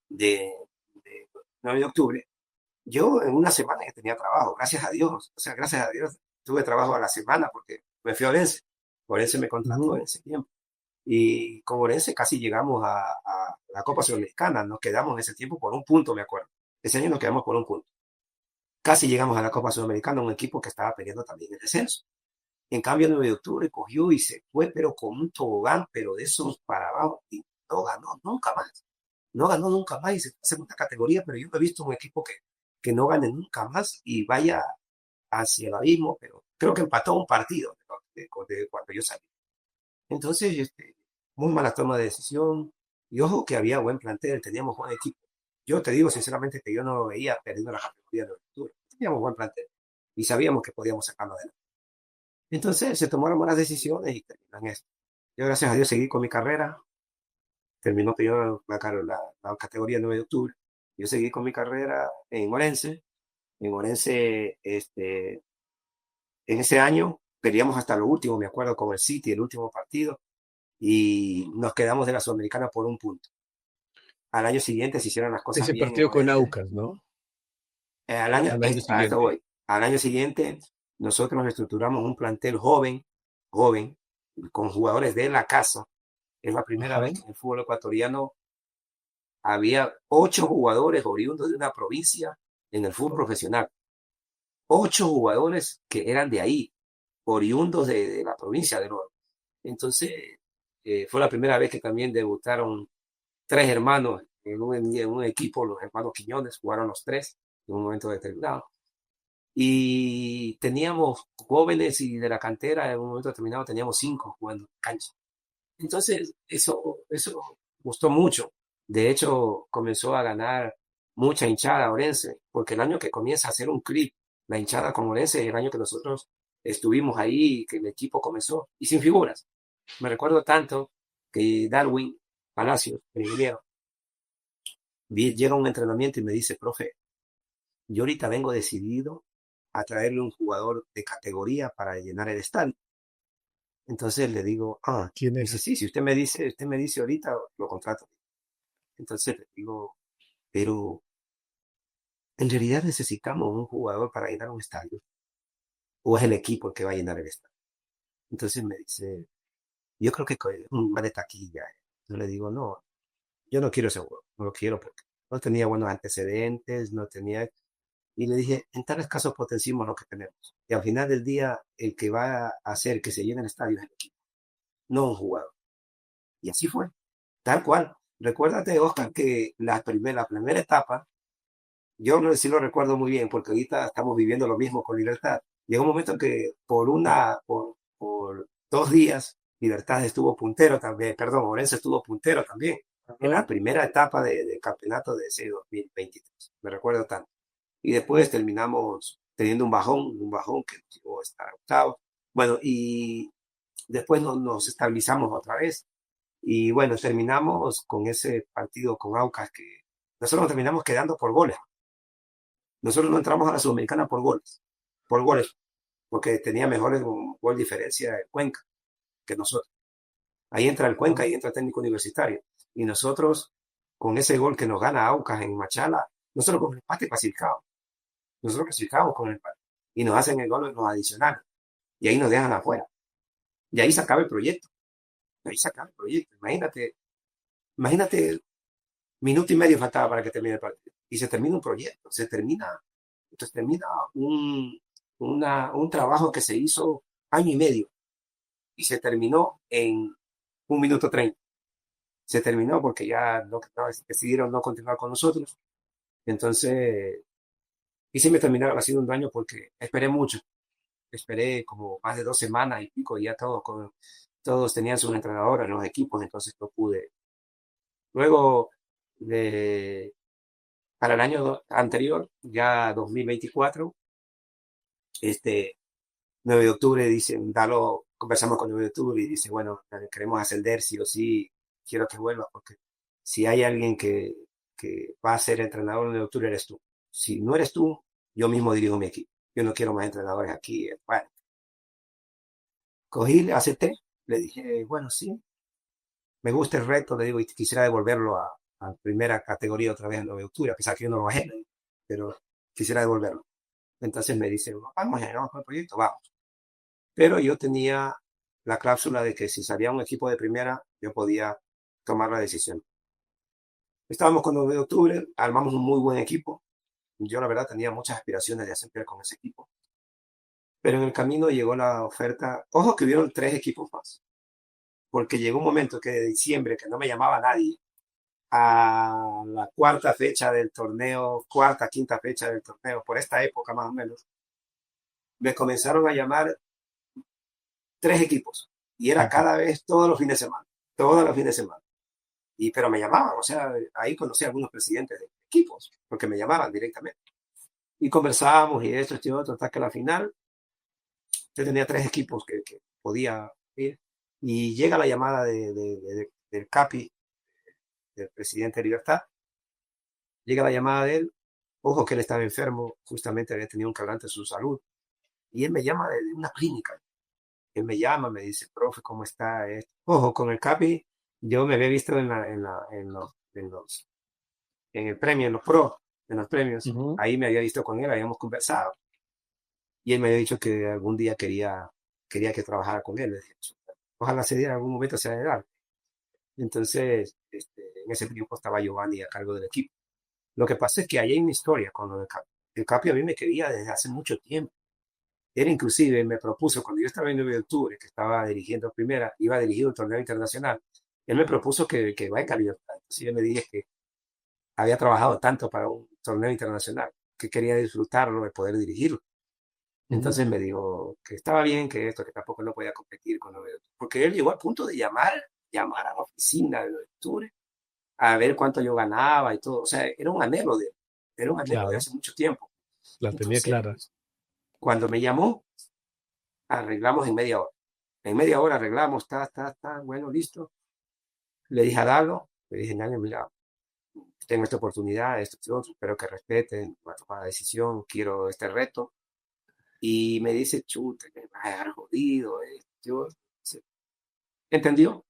S2: de 9 de octubre, yo en una semana ya tenía trabajo, gracias a Dios. O sea, gracias a Dios tuve trabajo a la semana porque me fui a Orense. Orense me contrató
S1: Ujú.
S2: en ese tiempo. Y con Orense casi llegamos a la Copa Sudamericana. Nos quedamos en ese tiempo por un punto, me acuerdo. Ese año nos quedamos por un punto. Casi llegamos a la Copa Sudamericana, un equipo que estaba peleando también el descenso. En cambio, el 9 de octubre cogió y se fue, pero con un tobogán, pero de esos para abajo, y no ganó nunca más. No ganó nunca más y se fue a segunda categoría, pero yo no he visto un equipo que no gane nunca más y vaya hacia el abismo, pero creo que empató un partido de cuando yo salí. Entonces, muy mala toma de decisión. Y ojo que había buen plantel, teníamos buen equipo. Yo te digo sinceramente que yo no lo veía perdiendo la categoría de octubre. Teníamos buen plantel y sabíamos que podíamos sacarlo adelante. Entonces se tomaron buenas decisiones y terminan esto. Yo, gracias a Dios, seguí con mi carrera. Terminó primero la categoría 9 de octubre. Yo seguí con mi carrera en Orense. En Orense, en ese año peleamos hasta lo último, me acuerdo, con el City, el último partido, y nos quedamos de la Sudamericana por un punto. Al año siguiente se hicieron las cosas
S1: Ese
S2: bien en
S1: partido con
S2: Orense.
S1: Aucas, ¿no?
S2: Al
S1: Al año
S2: a esto
S1: siguiente.
S2: voy. Al año siguiente, nosotros estructuramos un plantel joven, joven, con jugadores de la casa. Es la primera
S1: Ajá.
S2: vez que en el fútbol ecuatoriano había 8 jugadores oriundos de una provincia en el fútbol profesional. 8 jugadores que eran de ahí, oriundos de la provincia de Loro. Entonces, fue la primera vez que también debutaron 3 hermanos en un equipo, los hermanos Quiñones, jugaron los 3 en un momento determinado. Y teníamos jóvenes y de la cantera, en un momento determinado teníamos 5 jugando en cancha. Entonces, eso gustó mucho. De hecho, comenzó a ganar mucha hinchada Orense, porque el año que comienza a hacer un clip, la hinchada con Orense, el año que nosotros estuvimos ahí, que el equipo comenzó, y sin figuras. Me recuerdo tanto que Darwin Palacios, el ingeniero, llega a un entrenamiento y me dice, profe, yo ahorita vengo decidido a traerle un jugador de categoría para llenar el estadio. Entonces le digo,
S1: ¿Quién
S2: me dice,
S1: es?
S2: sí, si usted me dice ahorita, lo contrato. Entonces le digo, pero en realidad necesitamos un jugador para llenar un estadio, o es el equipo el que va a llenar el estadio. Entonces me dice, yo creo que es un más de taquilla. Yo le digo, no, yo no quiero ese jugador, no lo quiero porque no tenía buenos antecedentes, no tenía. Y le dije, en tales casos potenciamos lo que tenemos. Y al final del día, el que va a hacer que se llene el estadio es el equipo, no un jugador. Y así fue, tal cual. Recuérdate, Oscar, que la primera etapa, yo no sí lo recuerdo muy bien, porque ahorita estamos viviendo lo mismo con Libertad. Llegó un momento que por 2 días, Libertad estuvo puntero también, perdón, Orense estuvo puntero también, en
S1: Ajá.
S2: la primera etapa de campeonato de ese 2023. Me recuerdo tanto. Y después terminamos teniendo un bajón que nos llevó a estar octavo. Bueno, y después nos estabilizamos otra vez. Y bueno, terminamos con ese partido con Aucas que nosotros nos terminamos quedando por goles. Nosotros no entramos a la Sudamericana por goles, porque tenía mejores gol diferencia de Cuenca que nosotros. Ahí entra el Cuenca, ahí entra el técnico universitario. Y nosotros, con ese gol que nos gana Aucas en Machala, nosotros con el empate clasificamos. Nosotros clasificamos con el empate. Y nos hacen el gol en los adicionales. Y ahí nos dejan afuera. Y ahí se acaba el proyecto. Ahí se acaba el proyecto. Imagínate, minuto y medio faltaba para que termine el partido. Y se termina un proyecto. Entonces termina un trabajo que se hizo año y medio. Y se terminó en 1 minuto 30. Se terminó porque ya decidieron no continuar con nosotros. Entonces, y sí me terminaron haciendo un daño porque esperé mucho. Esperé como más de 2 semanas y pico y ya todos tenían sus entrenadores en los equipos, entonces no pude. Luego, de, para el año anterior, ya 2024, este 9 de octubre, dicen, Dalo, conversamos con 9 de octubre y dice, bueno, queremos ascender sí o sí, quiero que vuelvas, porque si hay alguien que va a ser entrenador en 9 de octubre, eres tú. Si no eres tú, yo mismo dirijo mi equipo. Yo no quiero más entrenadores aquí. Bueno, cogí, acepté, le dije, bueno, sí, me gusta el reto, le digo, y quisiera devolverlo a primera categoría otra vez en 9 de octubre, a pesar que yo no lo bajé, pero quisiera devolverlo. Entonces me dice, vamos con el proyecto, vamos. Pero yo tenía la cláusula de que si salía un equipo de primera, yo podía tomar la decisión. Estábamos con 9 de octubre, armamos un muy buen equipo. Yo la verdad tenía muchas aspiraciones de ascender con ese equipo. Pero en el camino llegó la oferta, ojo que hubieron 3 equipos más, porque llegó un momento que de diciembre que no me llamaba nadie, a la cuarta fecha del torneo, cuarta, quinta fecha del torneo, por esta época más o menos, me comenzaron a llamar 3 equipos y era cada vez todos los fines de semana. Pero me llamaban, o sea, ahí conocí a algunos presidentes de equipos, porque me llamaban directamente. Y conversábamos y esto y otro, hasta que a la final yo tenía 3 equipos que podía ir. Y llega la llamada del CAPI, del presidente de Libertad, llega la llamada de él, ojo que él estaba enfermo, justamente había tenido un quebrante en su salud, y él me llama de una clínica. Él me llama, me dice, profe, ¿cómo está? Ojo, con el CAPI, yo me había visto en el premio, en los premios.
S1: Ujú.
S2: Ahí me había visto con él, habíamos conversado. Y él me había dicho que algún día quería que trabajara con él. Le dije, ojalá se diera en algún momento se dar. Entonces, en ese tiempo estaba Giovanni a cargo del equipo. Lo que pasa es que ahí hay una historia con lo del Capi. El Capi a mí me quería desde hace mucho tiempo. Él inclusive me propuso, cuando yo estaba en 9 de octubre, que estaba dirigiendo primera, iba a dirigir un torneo internacional, él me propuso que vaya a Libertad. Entonces yo le dije que había trabajado tanto para un torneo internacional, que quería disfrutarlo de poder dirigirlo.
S1: Ujú.
S2: Entonces me dijo que estaba bien, que esto, que tampoco no podía competir con 9 de octubre. Porque él llegó al punto de llamar a la oficina de 9 de octubre a ver cuánto yo ganaba y todo. O sea, era un anhelo era un anhelo de
S1: Claro,
S2: hace mucho tiempo.
S1: la tenía clara.
S2: Entonces, cuando me llamó, arreglamos en media hora. En media hora arreglamos, bueno, listo. Le dije a Dalo, le dije, Dale, mira, tengo esta oportunidad, esto, espero que respeten, voy a tomar la decisión, quiero este reto. Y me dice, chuta, que me vas a dejar jodido. Yo, sí. ¿Entendió?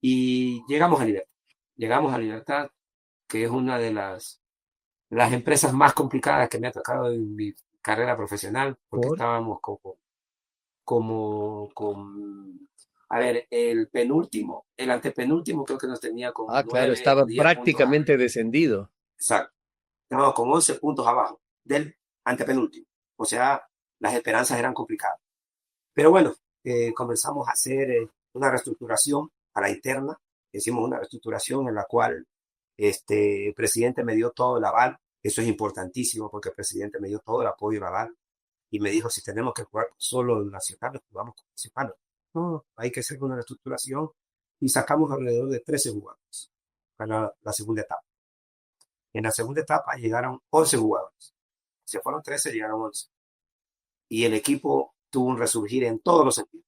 S2: Y llegamos a Libertad. Llegamos a Libertad, que es una de las empresas más complicadas que me ha tocado en mi carrera profesional, porque
S1: ¿Por?
S2: estábamos a ver, el antepenúltimo creo que nos tenía con
S1: Ah, claro,
S2: 9 o
S1: estaba
S2: 10 puntos.
S1: prácticamente descendido.
S2: Exacto. Estábamos con 11 puntos abajo del antepenúltimo. O sea, las esperanzas eran complicadas. Pero bueno, comenzamos a hacer una reestructuración a la interna. Hicimos una reestructuración en la cual el presidente me dio todo el aval. Eso es importantísimo porque el presidente me dio todo el apoyo y el aval. Y me dijo, si tenemos que jugar solo nacionales, jugamos con nacionales. No, hay que hacer una reestructuración y sacamos alrededor de 13 jugadores para la segunda etapa. En la segunda etapa llegaron 11 jugadores. Se fueron 13, llegaron 11. Y el equipo tuvo un resurgir en todos los sentidos,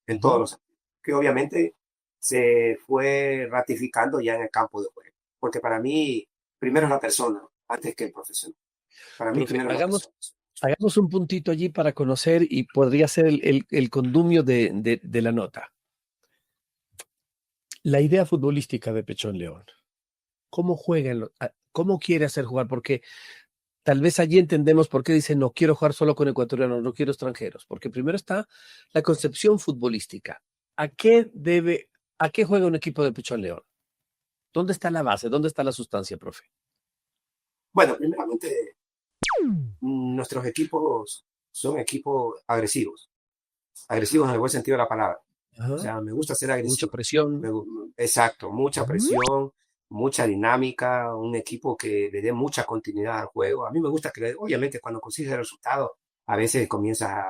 S2: en todos
S1: Ujú.
S2: los sentidos, que obviamente se fue ratificando ya en el campo de juego. Porque para mí, primero es la persona, antes que el profesional. Para mí,
S1: Profe,
S2: primero es la persona.
S1: hagamos un puntito allí para conocer y podría ser el condumio de la nota. La idea futbolística de Pechón León. ¿Cómo juega? ¿Cómo quiere hacer jugar? Porque tal vez allí entendemos por qué dice no quiero jugar solo con ecuatorianos, no quiero extranjeros. Porque primero está la concepción futbolística. ¿A qué debe, a qué juega un equipo de Pechón León? ¿Dónde está la base? ¿Dónde está la sustancia, profe?
S2: Bueno, primeramente, nuestros equipos son equipos agresivos. Agresivos en el buen sentido de la palabra. O
S1: Ajá.
S2: sea, me gusta ser
S1: Mucha
S2: agresivo.
S1: presión.
S2: Exacto, mucha presión, mucha dinámica, un equipo que le dé mucha continuidad al juego. A mí me gusta que, obviamente, cuando consigues el resultado, a veces comienzas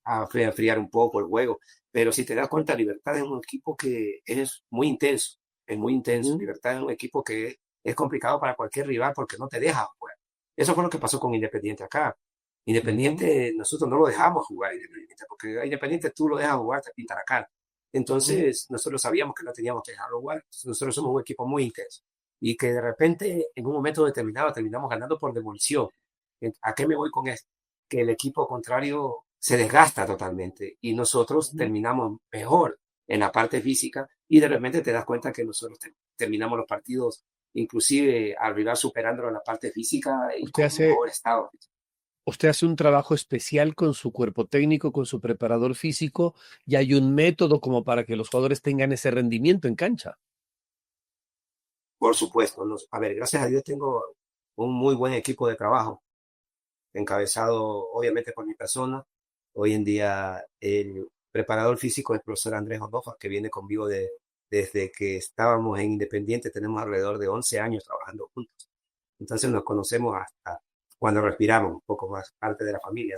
S2: a enfriar un poco el juego. Pero si te das cuenta, Libertad es un equipo que es muy intenso, es muy intenso.
S1: Ujú,
S2: Libertad es un equipo que es complicado para cualquier rival porque no te deja jugar. Eso fue lo que pasó con Independiente acá.
S1: ujú,
S2: Independiente, nosotros no lo dejamos jugar a Independiente, porque a Independiente tú lo dejas jugar, te pinta la cara.
S1: ujú.
S2: Entonces, nosotros sabíamos que no teníamos que dejarlo jugar. Nosotros somos un equipo muy intenso. Y que de repente, en un momento determinado, terminamos ganando por demolición. ¿A qué me voy con esto? Que el equipo contrario se desgasta totalmente y nosotros
S1: Ujú.
S2: terminamos mejor en la parte física y de repente te das cuenta que nosotros terminamos los partidos inclusive al rival superándolo en la parte física y
S1: Usted
S2: con
S1: hace,
S2: mejor estado.
S1: usted hace un trabajo especial con su cuerpo técnico, con su preparador físico, y hay un método como para que los jugadores tengan ese rendimiento en cancha.
S2: Por supuesto, a ver, gracias a Dios tengo un muy buen equipo de trabajo, encabezado obviamente por mi persona. Hoy en día el preparador físico es el profesor Andrés Ondofa, que viene conmigo desde que estábamos en Independiente, tenemos alrededor de 11 años trabajando juntos. Entonces nos conocemos hasta cuando respiramos, un poco más parte de la familia.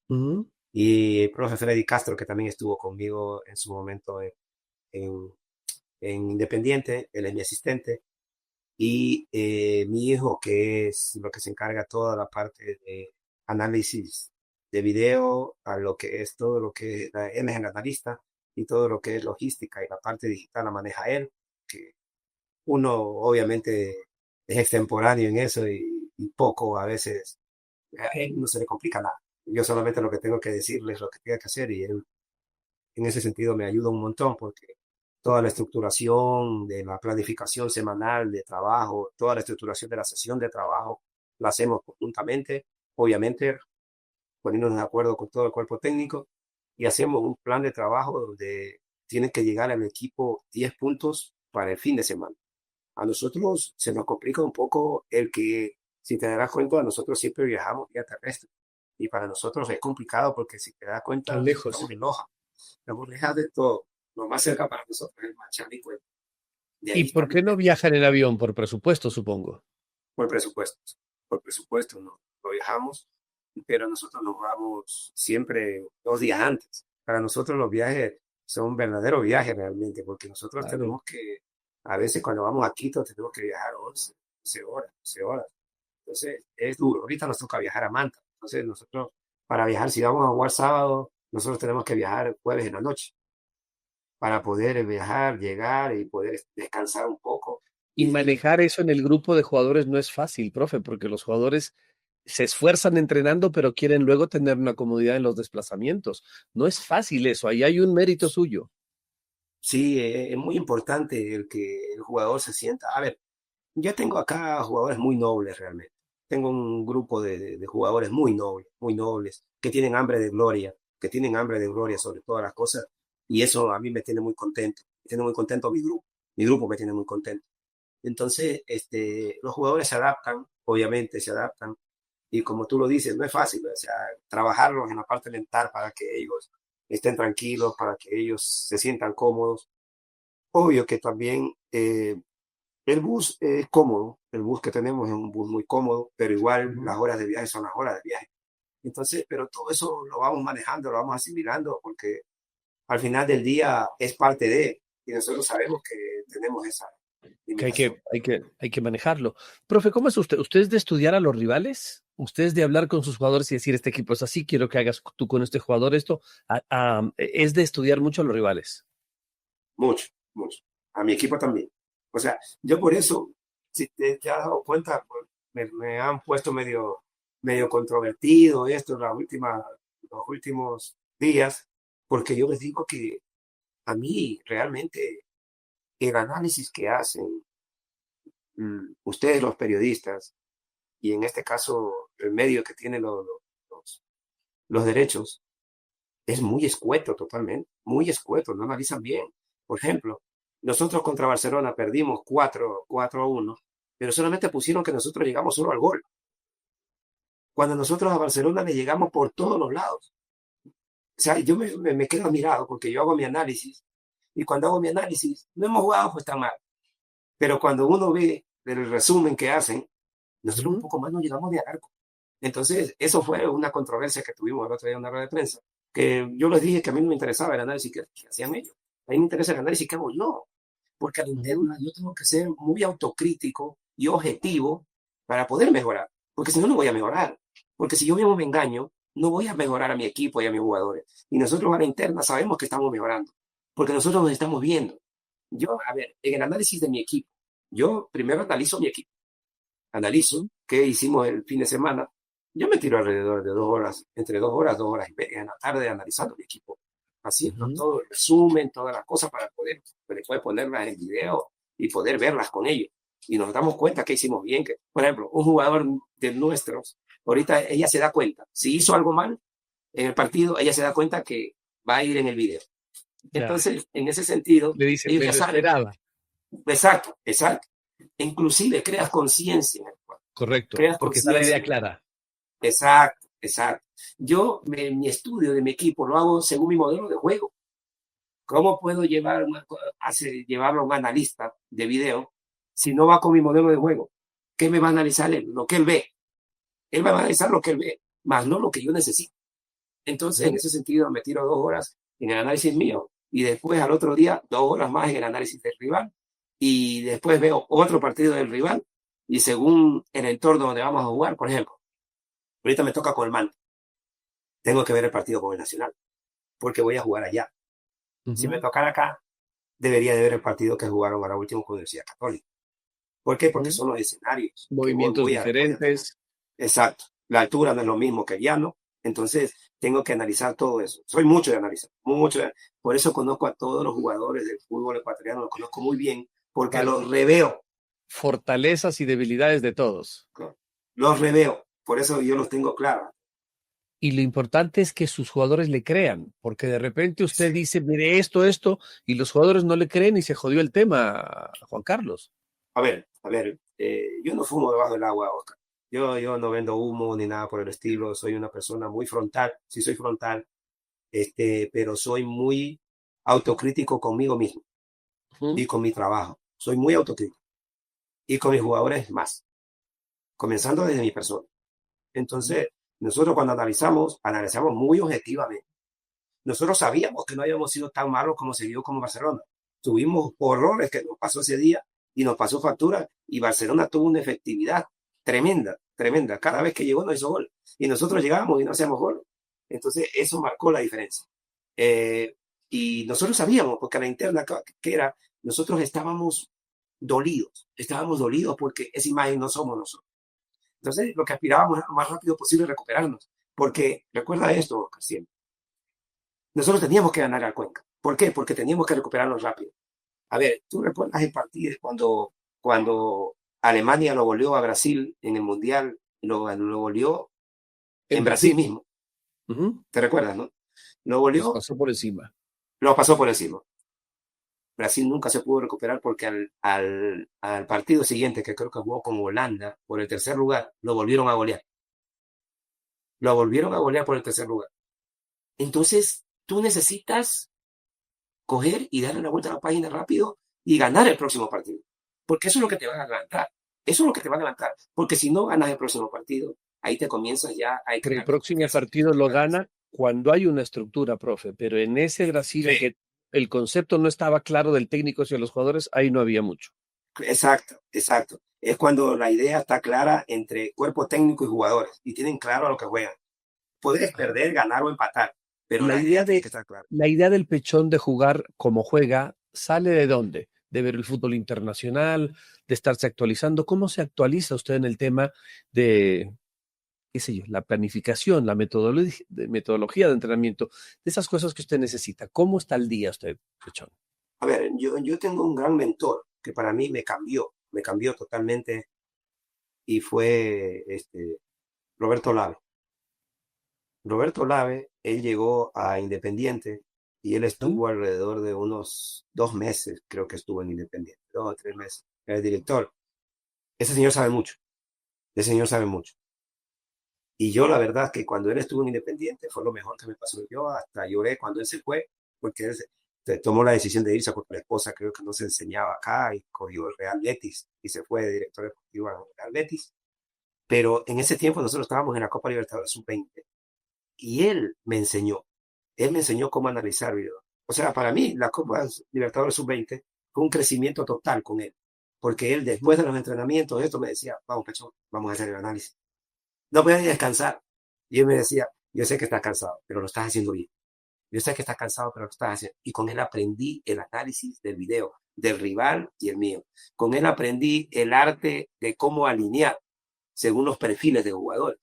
S1: Ujú.
S2: Y el profe Freddy Castro, que también estuvo conmigo en su momento en, en Independiente, él es mi asistente. Y mi hijo, que es lo que se encarga toda la parte de análisis de video, a lo que es todo lo que él es el analista y todo lo que es logística y la parte digital la maneja él, que uno obviamente es extemporáneo en eso y poco a veces a él no se le complica nada. Yo solamente lo que tengo que decirles lo que tenga que hacer y él en ese sentido me ayuda un montón porque toda la estructuración de la planificación semanal de trabajo, toda la estructuración de la sesión de trabajo, la hacemos conjuntamente, obviamente poniéndonos de acuerdo con todo el cuerpo técnico y hacemos un plan de trabajo donde tiene que llegar al equipo 10 puntos para el fin de semana. A nosotros se nos complica un poco el que, si te das cuenta, nosotros siempre viajamos vía terrestre. Y para nosotros es complicado porque si te das
S1: Tan
S2: cuenta, estamos
S1: lejos.
S2: en Loja. Estamos lejos de todo. Lo más cerca para nosotros es Machabico. De
S1: ¿Y
S2: ahí
S1: por qué
S2: también
S1: no viajan en avión? Por presupuesto, supongo.
S2: por presupuesto. Por presupuesto no viajamos, pero nosotros nos vamos siempre 2 días antes. Para nosotros los viajes son un verdadero viaje realmente, porque nosotros
S1: Claro.
S2: tenemos que, a veces cuando vamos a Quito, tenemos que viajar 11 horas, 12 horas. Entonces es duro. Ahorita nos toca viajar a Manta. Entonces nosotros, para viajar, si vamos a jugar sábado, nosotros tenemos que viajar jueves en la noche para poder viajar, llegar y poder descansar un poco.
S1: Y
S2: Y
S1: manejar eso en el grupo de jugadores no es fácil, profe, porque los jugadores se esfuerzan entrenando, pero quieren luego tener una comodidad en los desplazamientos. No es fácil eso, ahí hay un mérito suyo.
S2: sí, es muy importante el que el jugador se sienta. A ver, yo tengo acá jugadores muy nobles realmente. Tengo un grupo de jugadores muy nobles, que tienen hambre de gloria, que tienen hambre de gloria sobre todas las cosas. Y eso a mí me tiene muy contento. Me tiene muy contento mi grupo. Mi grupo me tiene muy contento. Entonces, los jugadores se adaptan, obviamente se adaptan. Y como tú lo dices, no es fácil, o sea, trabajarlos en la parte mental para que ellos estén tranquilos, para que ellos se sientan cómodos. Obvio que también el bus es cómodo, el bus que tenemos es un bus muy cómodo, pero igual
S1: Ujú.
S2: las horas de viaje son las horas de viaje. Entonces, pero todo eso lo vamos manejando, lo vamos asimilando, porque al final del día es parte de, y nosotros sabemos que tenemos esa
S1: Que hay
S2: limitación.
S1: que, hay que, hay que manejarlo. Profe, ¿cómo es usted? ¿Usted es de estudiar a los rivales? ¿Usted es de hablar con sus jugadores y decir, este equipo es así, quiero que hagas tú con este jugador esto? ¿Es de estudiar mucho a los rivales?
S2: Mucho, mucho. A mi equipo también. O sea, yo por eso, si te has dado cuenta, pues, me han puesto medio controvertido esto los últimos días, porque yo les digo que a mí realmente el análisis que hacen ustedes los periodistas, y en este caso el medio que tiene los, los derechos, es muy escueto totalmente, muy escueto, no analizan bien. Por ejemplo, nosotros contra Barcelona perdimos 4-1, pero solamente pusieron que nosotros llegamos solo al gol, cuando nosotros a Barcelona le llegamos por todos los lados. O sea, yo me quedo admirado porque yo hago mi análisis y cuando hago mi análisis, no hemos jugado pues tan mal, pero cuando uno ve el resumen que hacen, nosotros un
S1: Ujú.
S2: poco más no llegamos de arco. Entonces, eso fue una controversia que tuvimos el otro día en una rueda de prensa, que yo les dije que a mí no me interesaba el análisis que hacían ellos. A mí me interesa el análisis que hago yo, porque a la interna yo tengo que ser muy autocrítico y objetivo para poder mejorar, porque si no, no voy a mejorar. Porque si yo mismo me engaño, no voy a mejorar a mi equipo y a mis jugadores. Y nosotros a la interna sabemos que estamos mejorando, porque nosotros nos estamos viendo. Yo, a ver, en el análisis de mi equipo, yo primero analizo mi equipo, analizo qué hicimos el fin de semana. Yo me tiro alrededor de 2 horas, entre 2 horas, 2 horas y media en la tarde analizando mi equipo, haciendo todo el resumen, todas las cosas para poder después ponerlas en video y poder verlas con ellos. Y nos damos cuenta que hicimos bien. Que, por ejemplo, un jugador de nuestros, ahorita ella se da cuenta, si hizo algo mal en el partido, ella se da cuenta que va a ir en el video.
S1: Ya.
S2: Entonces, en ese sentido,
S1: Le dice,
S2: ellos
S1: me
S2: ya
S1: lo
S2: saben.
S1: esperaba.
S2: Exacto, exacto. Inclusive creas conciencia.
S1: Correcto,
S2: Creas
S1: porque está la idea
S2: conciencia.
S1: clara.
S2: Exacto, exacto. Yo, mi estudio de mi equipo lo hago según mi modelo de juego. ¿Cómo puedo llevarlo a un analista de video si no va con mi modelo de juego? ¿Qué me va a analizar él? Lo que él ve. Él va a analizar lo que él ve, más no lo que yo necesito. Entonces, en ese sentido, me tiro 2 horas en el análisis mío y después al otro día 2 horas más en el análisis del rival y después veo otro partido del rival y según el entorno donde vamos a jugar, por ejemplo, ahorita me toca con el Manta, tengo que ver el partido con el Nacional porque voy a jugar allá. Si me tocara acá, debería de ver el partido que jugaron ahora último con Universidad Católica. ¿Por qué? Porque son los escenarios que
S1: Movimientos
S2: voy a tener.
S1: diferentes.
S2: Exacto. La altura no es lo mismo que el llano. Entonces, tengo que analizar todo eso. Soy mucho de analizar, mucho. Por eso conozco a todos los jugadores del fútbol ecuatoriano, los conozco muy bien, porque
S1: Claro,
S2: los reveo.
S1: fortalezas y debilidades de todos.
S2: Los reveo. Por eso yo los tengo claros.
S1: Y lo importante es que sus jugadores le crean, porque de repente usted dice, mire esto, y los jugadores no le creen y se jodió el tema, Juan Carlos.
S2: A ver, yo no fumo debajo del agua, Oscar. Yo no vendo humo ni nada por el estilo. Soy una persona muy frontal. Sí soy frontal, pero soy muy autocrítico conmigo mismo y con mi trabajo. Soy muy autocrítico. Y con mis jugadores más, comenzando desde mi persona. Entonces, nosotros cuando analizamos muy objetivamente. Nosotros sabíamos que no habíamos sido tan malos como se vio como Barcelona. Tuvimos horrores que nos pasó ese día y nos pasó factura y Barcelona tuvo una efectividad tremenda, tremenda. Cada vez que llegó no hizo gol y nosotros llegábamos y no hacíamos gol. Entonces eso marcó la diferencia. Y nosotros sabíamos, porque a la interna que era, nosotros estábamos dolidos porque esa imagen no somos nosotros. Entonces lo que aspirábamos era lo más rápido posible recuperarnos, porque recuerda esto, siempre. Nosotros teníamos que ganar al Cuenca. ¿Por qué? Porque teníamos que recuperarnos rápido. A ver, tú recuerdas el partido cuando Alemania lo goleó a Brasil en el Mundial, lo goleó
S1: En
S2: en Brasil
S1: Brasil.
S2: mismo. ¿Te recuerdas, no? Lo
S1: Les
S2: goleó,
S1: pasó por encima.
S2: lo pasó por encima. Brasil nunca se pudo recuperar porque al partido siguiente, que creo que jugó con Holanda por el tercer lugar, lo volvieron a golear. Lo volvieron a golear por el tercer lugar. Entonces, tú necesitas coger y darle la vuelta a la página rápido y ganar el próximo partido. Porque eso es lo que te va a levantar. Eso es lo que te va a levantar. Porque si no ganas el próximo partido, ahí te comienzas ya a
S1: Que el
S2: crear
S1: próximo
S2: confianza.
S1: partido lo gana cuando hay una estructura, profe, pero en ese Brasil en
S2: Sí,
S1: que el concepto no estaba claro del técnico hacia los jugadores, ahí no había mucho.
S2: exacto, exacto. Es cuando la idea está clara entre cuerpo técnico y jugadores y tienen claro a lo que juegan. Puedes perder, ganar o empatar, pero
S1: La
S2: la idea
S1: idea
S2: tiene
S1: de,
S2: que estar clara.
S1: la idea del Pechón de jugar como juega, ¿sale de dónde? De ver el fútbol internacional, de estarse actualizando. ¿Cómo se actualiza usted en el tema de, qué sé yo, la planificación, la metodología de entrenamiento, de esas cosas que usted necesita? ¿Cómo está el día usted, Pechón?
S2: A ver, yo tengo un gran mentor que para mí me cambió totalmente y fue Roberto Lave. Roberto Lave, él llegó a Independiente y él
S1: ¿No?
S2: estuvo alrededor de unos 2 meses, creo que estuvo en Independiente, 2 o 3 meses. Era el director. Ese señor sabe mucho, ese señor sabe mucho. Y yo la verdad que cuando él estuvo en Independiente fue lo mejor que me pasó. Yo hasta lloré cuando él se fue, porque él tomó la decisión de irse porque la esposa creo que no se enseñaba acá y cogió el Real Betis y se fue de director deportivo al Real Betis. Pero en ese tiempo nosotros estábamos en la Copa Libertadores Sub-20 y él me enseñó. Él me enseñó cómo analizar video. O sea, para mí, la Copa Libertadores Sub-20 fue un crecimiento total con él. Porque él, después de los entrenamientos, esto me decía, vamos, Pechón, vamos a hacer el análisis. No puedes descansar. Y él me decía, yo sé que estás cansado, pero lo estás haciendo bien. Yo sé que estás cansado, pero lo estás haciendo. Y con él aprendí el análisis del video, del rival y el mío. Con él aprendí el arte de cómo alinear según los perfiles de jugadores.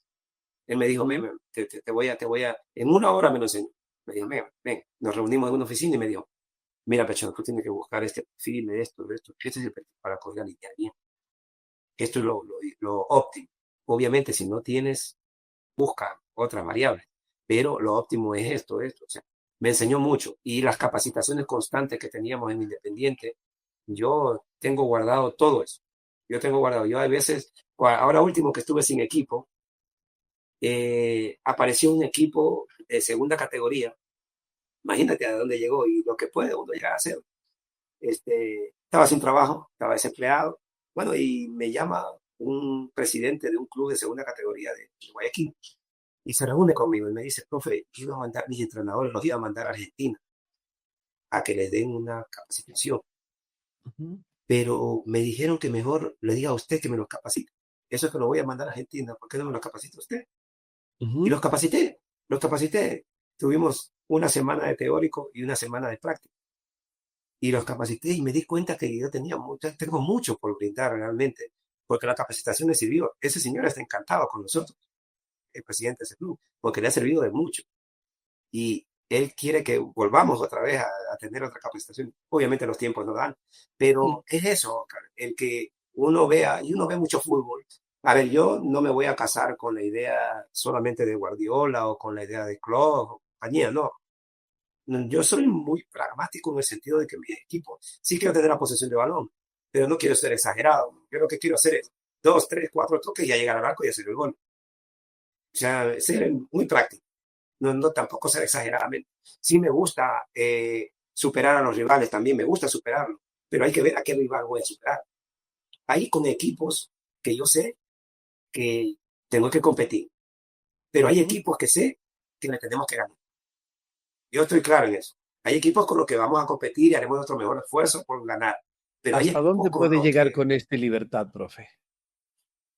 S2: Él me dijo, te voy a, en una hora me lo enseñó. Me dijo, ven, nos reunimos en una oficina y me dijo, mira, Pechón, tú tienes que buscar este perfil de esto, este es el perfil para poder alinear bien. Esto es lo óptimo. Obviamente, si no tienes, busca otras variables, pero lo óptimo es esto. O sea, me enseñó mucho y las capacitaciones constantes que teníamos en Independiente, yo tengo guardado todo eso. Yo a veces, ahora último que estuve sin equipo, apareció un equipo de segunda categoría. Imagínate a dónde llegó y lo que puede uno llegar a hacer. Estaba sin trabajo, estaba desempleado. Bueno, y me llama un presidente de un club de segunda categoría de Guayaquil y se reúne conmigo y me dice, profe, iba a mandar, mis entrenadores los iba a mandar a Argentina a que les den una capacitación,
S1: Ujú,
S2: pero me dijeron que mejor le diga a usted que me los capacite. Eso es que lo voy a mandar a Argentina, ¿por qué no me los capacita usted? Y
S1: ujú.
S2: los capacité. Tuvimos una semana de teórico y una semana de práctica. Y los capacité y me di cuenta que yo tengo mucho por brindar realmente, porque la capacitación le sirvió. Ese señor está encantado con nosotros, el presidente de ese club, porque le ha servido de mucho. Y él quiere que volvamos otra vez a tener otra capacitación. Obviamente los tiempos no dan, pero es eso, Oscar, el que uno vea, y uno ve mucho fútbol. A ver, yo no me voy a casar con la idea solamente de Guardiola o con la idea de Klopp o compañía, no. Yo soy muy pragmático en el sentido de que mi equipo sí quiero tener la posesión de balón, pero no quiero ser exagerado. Yo lo que quiero hacer es dos, tres, cuatro toques y ya llegar al arco y hacer el gol. O sea, ser muy práctico. No tampoco ser exageradamente. Sí me gusta superar a los rivales también, me gusta superarlo, pero hay que ver a qué rival voy a superar. Hay con equipos que yo sé que tengo que competir, pero hay
S1: Ujú.
S2: equipos que sé que le tenemos que ganar. Yo estoy claro en eso. Hay equipos con los que vamos a competir y haremos nuestro mejor esfuerzo por ganar, pero hay
S1: ¿Hasta
S2: equipos
S1: dónde
S2: con
S1: puede
S2: los
S1: llegar
S2: que
S1: con este Libertad, profe?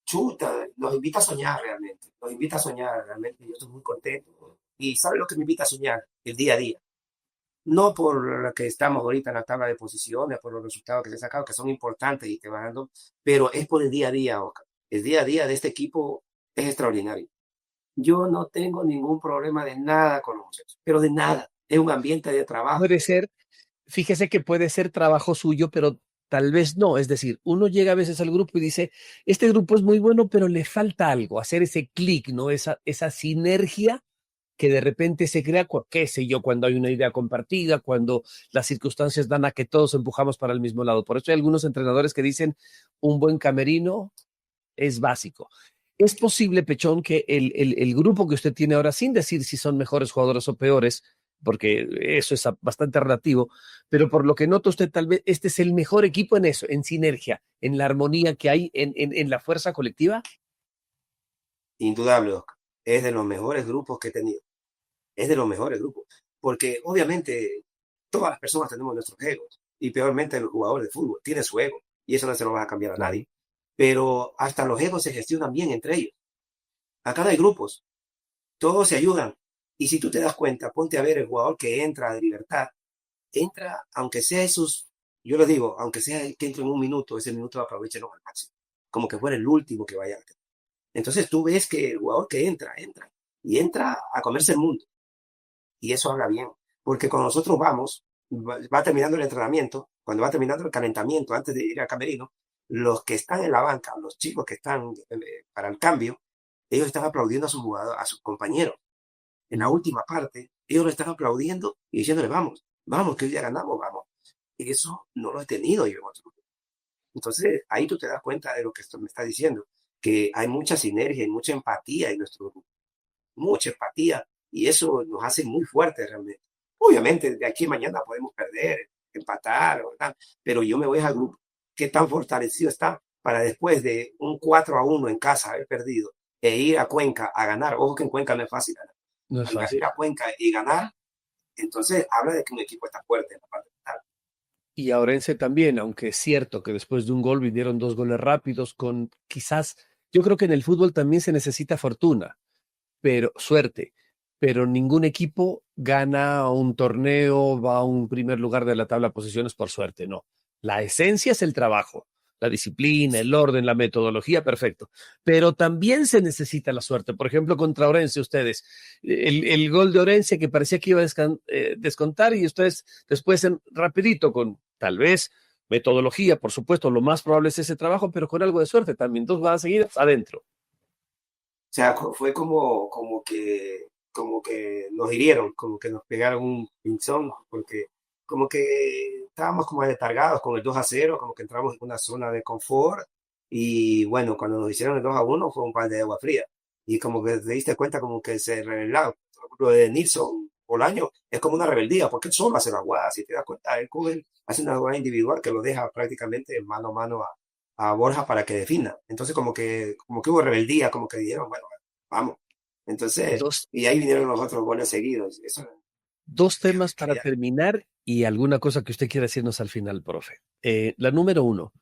S2: chuta, nos invita a soñar realmente, nos invita a soñar realmente. Yo estoy muy contento. ¿Y sabe lo que me invita a soñar? El día a día. No por lo que estamos ahorita en la tabla de posiciones, por los resultados que se han sacado, que son importantes y que van dando, pero es por el día a día, Oscar. El día a día de este equipo es extraordinario. Yo no tengo ningún problema de nada con los muchachos, pero de nada. Es un ambiente de trabajo.
S1: Puede ser, fíjese que puede ser trabajo suyo, pero tal vez no. Es decir, uno llega a veces al grupo y dice, este grupo es muy bueno, pero le falta algo, hacer ese clic, ¿no? Esa sinergia que de repente se crea, qué sé yo, cuando hay una idea compartida, cuando las circunstancias dan a que todos empujamos para el mismo lado. Por eso hay algunos entrenadores que dicen, un buen camerino es básico. Es posible, Pechón, que el grupo que usted tiene ahora, sin decir si son mejores jugadores o peores, porque eso es bastante relativo, pero por lo que nota usted, tal vez este es el mejor equipo en eso, en sinergia, en la armonía que hay, en la fuerza colectiva.
S2: Indudable, Oscar. Es de los mejores grupos que he tenido. Es de los mejores grupos. Porque obviamente todas las personas tenemos nuestros egos. Y peormente el jugador de fútbol tiene su ego. Y eso no se lo va a cambiar a
S1: Claro.
S2: nadie. Pero hasta los egos se gestionan bien entre ellos. Acá no hay grupos. Todos se ayudan. Y si tú te das cuenta, ponte a ver el jugador que entra de Libertad. Entra, aunque sea esos, yo lo digo, aunque sea que entre en un minuto, ese minuto aprovechenlo al máximo. Como que fuera el último que vaya. Entonces tú ves que el jugador que entra. Y entra a comerse el mundo. Y eso habla bien. Porque cuando nosotros vamos, va terminando el entrenamiento, cuando va terminando el calentamiento, antes de ir al camerino, los que están en la banca, los chicos que están para el cambio, ellos están aplaudiendo a sus jugadores, a sus compañeros. En la
S1: Ujú.
S2: última parte, ellos lo están aplaudiendo y diciéndole, vamos, vamos, que hoy ya ganamos, vamos. Y eso no lo he tenido yo en otro grupo. Entonces, ahí tú te das cuenta de lo que esto me está diciendo, que hay mucha sinergia y mucha empatía en nuestro grupo, mucha empatía, y eso nos hace muy fuertes realmente. Obviamente, de aquí a mañana podemos perder, empatar, ¿verdad? Pero yo me voy al grupo. ¿Qué tan fortalecido está para después de un 4-1 en casa haber perdido e ir a Cuenca a ganar? Ojo que en Cuenca no es fácil ganar.
S1: No es
S2: Al ir
S1: fácil.
S2: a Cuenca y ganar, Entonces, habla de que un equipo está fuerte en la parte mental.
S1: Y a Orense también, aunque es cierto que después de un gol vinieron dos goles rápidos con quizás, yo creo que en el fútbol también se necesita fortuna, pero suerte, pero ningún equipo gana un torneo, va a un primer lugar de la tabla de posiciones por suerte, no. La esencia es el trabajo, la disciplina, el orden, la metodología, perfecto. Pero también se necesita la suerte. Por ejemplo, contra Orense, ustedes, el gol de Orense que parecía que iba a descontar y ustedes después rapidito con tal vez metodología, por supuesto, lo más probable es ese trabajo, pero con algo de suerte también. Dos van a seguir adentro.
S2: O sea, fue como que nos hirieron, como que nos pegaron un pinzón, porque como que estábamos como letargados con el 2-0, como que entramos en una zona de confort y bueno, cuando nos hicieron el 2-1 fue un par de agua fría y como que te diste cuenta como que se rebelaron. Lo de Nilsson Bolaño es como una rebeldía, porque él solo hace la jugada, si te das cuenta, él hace una jugada individual que lo deja prácticamente mano a mano a Borja para que defina. Entonces como que hubo rebeldía, como que dijeron, bueno, vamos. Entonces,
S1: Dos,
S2: y ahí vinieron los otros goles seguidos. Eso
S1: dos temas para
S2: quería.
S1: terminar y alguna cosa que usted quiera decirnos al final, profe. La número uno.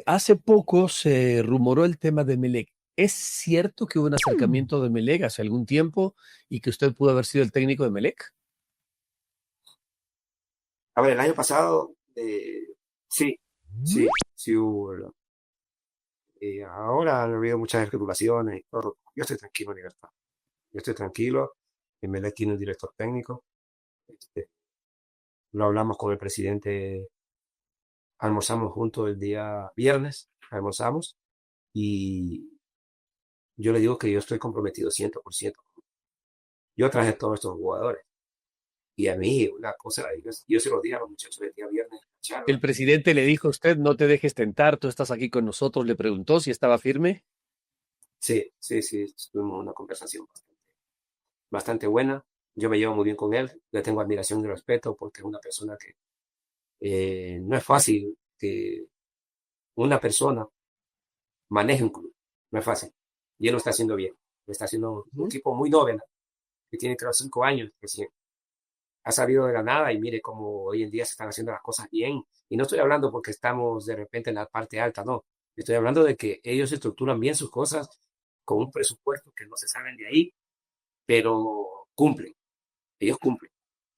S1: Hace poco se rumoró el tema de Melec. ¿Es cierto que hubo un acercamiento de Melec hace algún tiempo y que usted pudo haber sido el técnico de Melec?
S2: A ver, el año pasado, sí, sí hubo. Ahora han habido muchas especulaciones y todo. Yo estoy tranquilo en Libertad. Yo estoy tranquilo. Melec tiene un director técnico. Este, lo hablamos con el presidente, almorzamos juntos el día viernes, almorzamos y yo le digo que yo estoy comprometido 100%. Yo traje todos estos jugadores y a mí una cosa, yo se lo dije a los muchachos el día viernes en la
S1: El
S2: charla.
S1: presidente le dijo a usted, no te dejes tentar, tú estás aquí con nosotros, le preguntó si estaba firme.
S2: Sí, sí, sí, tuvimos una conversación bastante buena. Yo me llevo muy bien con él, le tengo admiración y respeto porque es una persona que no es fácil que una persona maneje un club, no es fácil. Y él lo está haciendo bien, lo está haciendo un
S1: Ujú.
S2: tipo muy noble, que tiene creo 5 años recién. Ha salido de la nada y mire cómo hoy en día se están haciendo las cosas bien. Y no estoy hablando porque estamos de repente en la parte alta, no. Estoy hablando de que ellos estructuran bien sus cosas con un presupuesto que no se salen de ahí, pero cumplen. Ellos cumplen.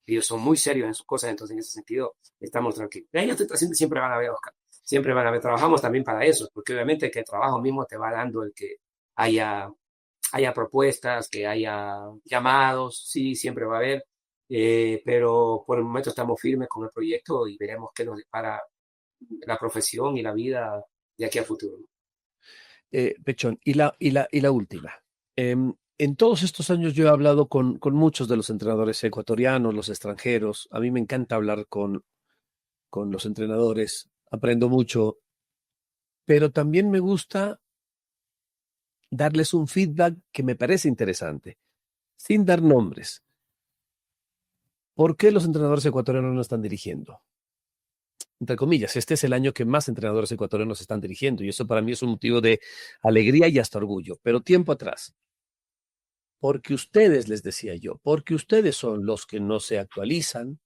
S2: Ellos son muy serios en sus cosas, entonces en ese sentido estamos tranquilos. Ellos siempre van a ver, Oscar. Siempre van a ver. Trabajamos también para eso, porque obviamente que el trabajo mismo te va dando el que haya, haya propuestas, que haya llamados, sí, siempre va a haber. Pero por el momento estamos firmes con el proyecto y veremos qué nos depara la profesión y la vida de aquí a futuro.
S1: Pechón, y la última. En todos estos años yo he hablado con muchos de los entrenadores ecuatorianos, los extranjeros. A mí me encanta hablar con los entrenadores, aprendo mucho, pero también me gusta darles un feedback que me parece interesante, sin dar nombres. ¿Por qué los entrenadores ecuatorianos no están dirigiendo? Entre comillas, este es el año que más entrenadores ecuatorianos están dirigiendo y eso para mí es un motivo de alegría y hasta orgullo. Pero tiempo atrás, porque ustedes, les decía yo, porque ustedes son los que no se actualizan,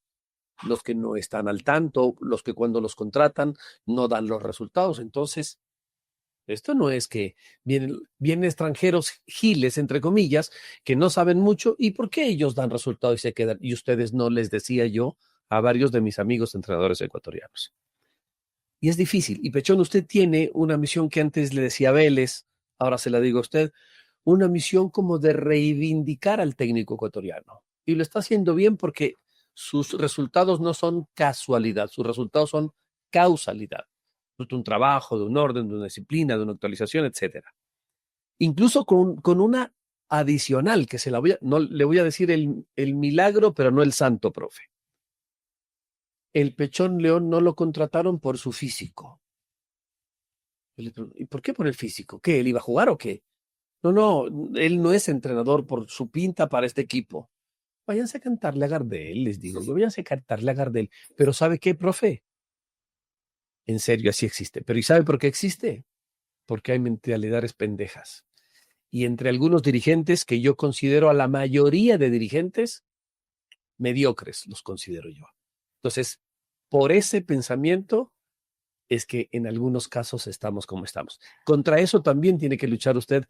S1: los que no están al tanto, los que cuando los contratan no dan los resultados. Entonces, esto no es que vienen extranjeros giles, entre comillas, que no saben mucho y por qué ellos dan resultados y se quedan. Y ustedes no, les decía yo a varios de mis amigos entrenadores ecuatorianos. Y es difícil. Y Pechón, usted tiene una misión que antes le decía a Vélez, ahora se la digo a usted, una misión como de reivindicar al técnico ecuatoriano. Y lo está haciendo bien porque sus resultados no son casualidad, sus resultados son causalidad. De un trabajo, de un orden, de una disciplina, de una actualización, etcétera. Incluso con una adicional, que no le voy a decir el milagro, pero no el santo, profe. El Pechón León no lo contrataron por su físico. ¿Y por qué por el físico? ¿Qué? ¿Él iba a jugar o qué? No, no, él no es entrenador por su pinta para este equipo. Váyanse a cantarle a Gardel, les digo, váyanse a cantarle a Gardel. Pero ¿sabe qué, profe? En serio, así existe. Pero ¿y sabe por qué existe? Porque hay mentalidades pendejas. Y entre algunos dirigentes, que yo considero a la mayoría de dirigentes, mediocres, los considero yo. Entonces, por ese pensamiento es que en algunos casos estamos como estamos. Contra eso también tiene que luchar usted,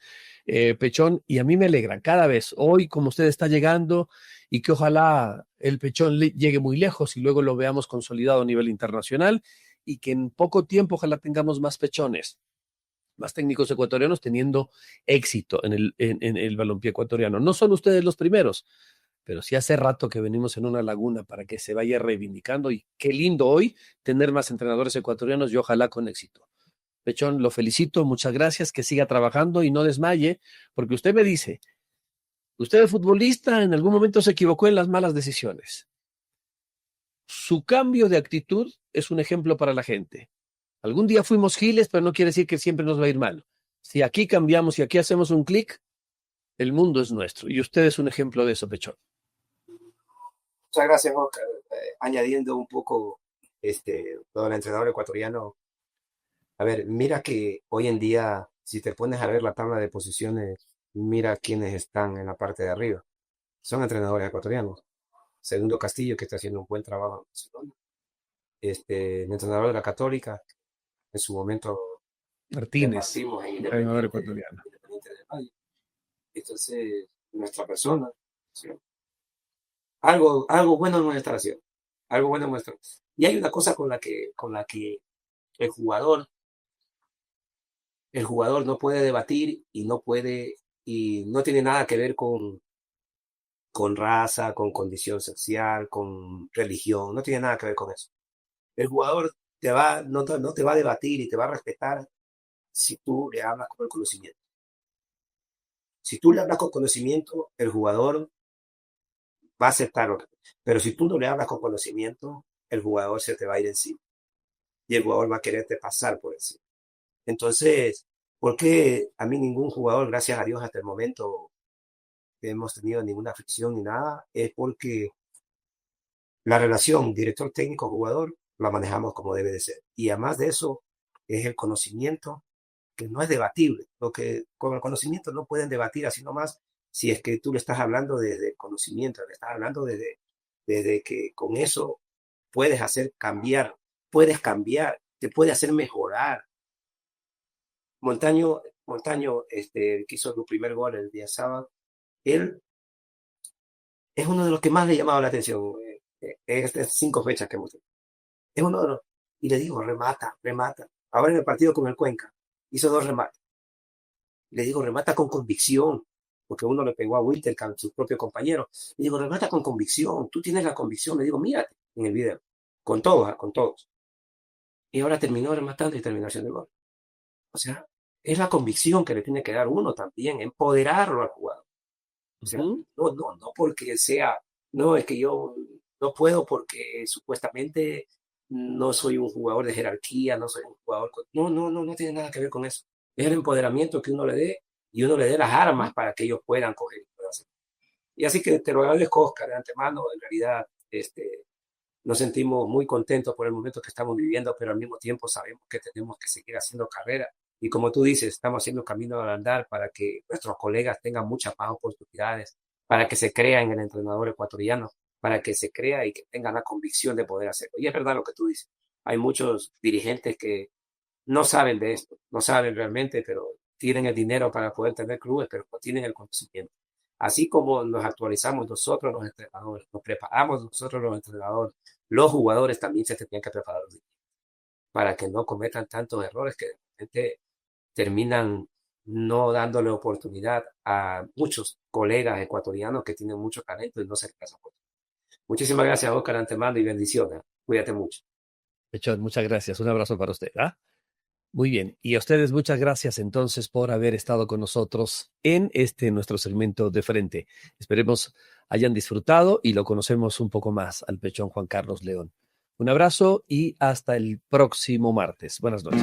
S1: Pechón, y a mí me alegra cada vez, hoy como usted está llegando, y que ojalá el Pechón llegue muy lejos y luego lo veamos consolidado a nivel internacional, y que en poco tiempo ojalá tengamos más Pechones, más técnicos ecuatorianos teniendo éxito en el balompié ecuatoriano. No son ustedes los primeros, pero sí hace rato que venimos en una laguna para que se vaya reivindicando, y qué lindo hoy tener más entrenadores ecuatorianos y ojalá con éxito. Pechón, lo felicito, muchas gracias, que siga trabajando y no desmaye, porque usted me dice, usted es futbolista, en algún momento se equivocó en las malas decisiones. Su cambio de actitud es un ejemplo para la gente. Algún día fuimos giles, pero no quiere decir que siempre nos va a ir mal. Si aquí cambiamos y aquí hacemos un clic, el mundo es nuestro. Y usted es un ejemplo de eso, Pechón.
S2: Muchas gracias, Oscar. Añadiendo un poco todo el entrenador ecuatoriano. A ver, mira que hoy en día, si te pones a ver la tabla de posiciones, mira quiénes están en la parte de arriba. Son entrenadores ecuatorianos. Segundo Castillo, que está haciendo un buen trabajo en Barcelona. El entrenador de la Católica, en su momento
S1: Martínez,
S2: debatimos en
S1: entrenador ecuatoriano.
S2: Independiente del Valle. Entonces, nuestra persona, ¿sí? Algo bueno nos está haciendo. Algo bueno nuestro. Y hay una cosa con la que el jugador, el jugador no puede debatir y no tiene nada que ver con raza, con condición social, con religión, no tiene nada que ver con eso. El jugador no te va a debatir y te va a respetar si tú le hablas con el conocimiento. Si tú le hablas con conocimiento, el jugador va a aceptarlo. Pero si tú no le hablas con conocimiento, el jugador se te va a ir encima. Y el jugador va a quererte pasar por encima. Entonces, ¿por qué a mí ningún jugador, gracias a Dios, hasta el momento hemos tenido ninguna fricción ni nada? Es porque la relación director técnico-jugador la manejamos como debe de ser. Y además de eso, es el conocimiento que no es debatible. Lo que con el conocimiento no pueden debatir así nomás si es que tú le estás hablando desde conocimiento, le estás hablando desde que con eso puedes hacer cambiar, te puede hacer mejorar. Montaño, que hizo su primer gol el día sábado, él es uno de los que más le ha llamado la atención estas 5 fechas que hemos tenido. Es uno de los, y le digo, remata, remata. Ahora en el partido con el Cuenca, hizo 2 remates. Le digo, remata con convicción, porque uno le pegó a Wilter, su propio compañero. Le digo, remata con convicción, tú tienes la convicción. Le digo, mírate en el video, con todos, con todos. Y ahora terminó rematando y terminó haciendo el gol. O sea, es la convicción que le tiene que dar uno también, empoderarlo al jugador. O sea, no porque sea, no es que yo no puedo porque supuestamente no soy un jugador de jerarquía, no soy un jugador. No tiene nada que ver con eso. Es el empoderamiento que uno le dé y uno le dé las armas para que ellos puedan coger y puedan hacer. Y así que te lo agradezco, Oscar, de antemano. En realidad, nos sentimos muy contentos por el momento que estamos viviendo, pero al mismo tiempo sabemos que tenemos que seguir haciendo carrera. Y como tú dices, estamos haciendo camino al andar para que nuestros colegas tengan muchas más oportunidades, para que se crea en el entrenador ecuatoriano, para que se crea y que tengan la convicción de poder hacerlo. Y es verdad lo que tú dices. Hay muchos dirigentes que no saben de esto, no saben realmente, pero tienen el dinero para poder tener clubes, pero no tienen el conocimiento. Así como nos actualizamos nosotros los entrenadores, nos preparamos nosotros los entrenadores, los jugadores también se tenían que preparar para que no cometan tantos errores que de repente terminan no dándole oportunidad a muchos colegas ecuatorianos que tienen mucho talento y no se les da oportunidad. Muchísimas gracias, Oscar, antemano y bendiciones. Cuídate mucho.
S1: Pechón, muchas gracias. Un abrazo para usted. Muy bien. Y a ustedes muchas gracias entonces por haber estado con nosotros en nuestro segmento de frente. Esperemos hayan disfrutado y lo conocemos un poco más al Pechón Juan Carlos León. Un abrazo y hasta el próximo martes. Buenas noches.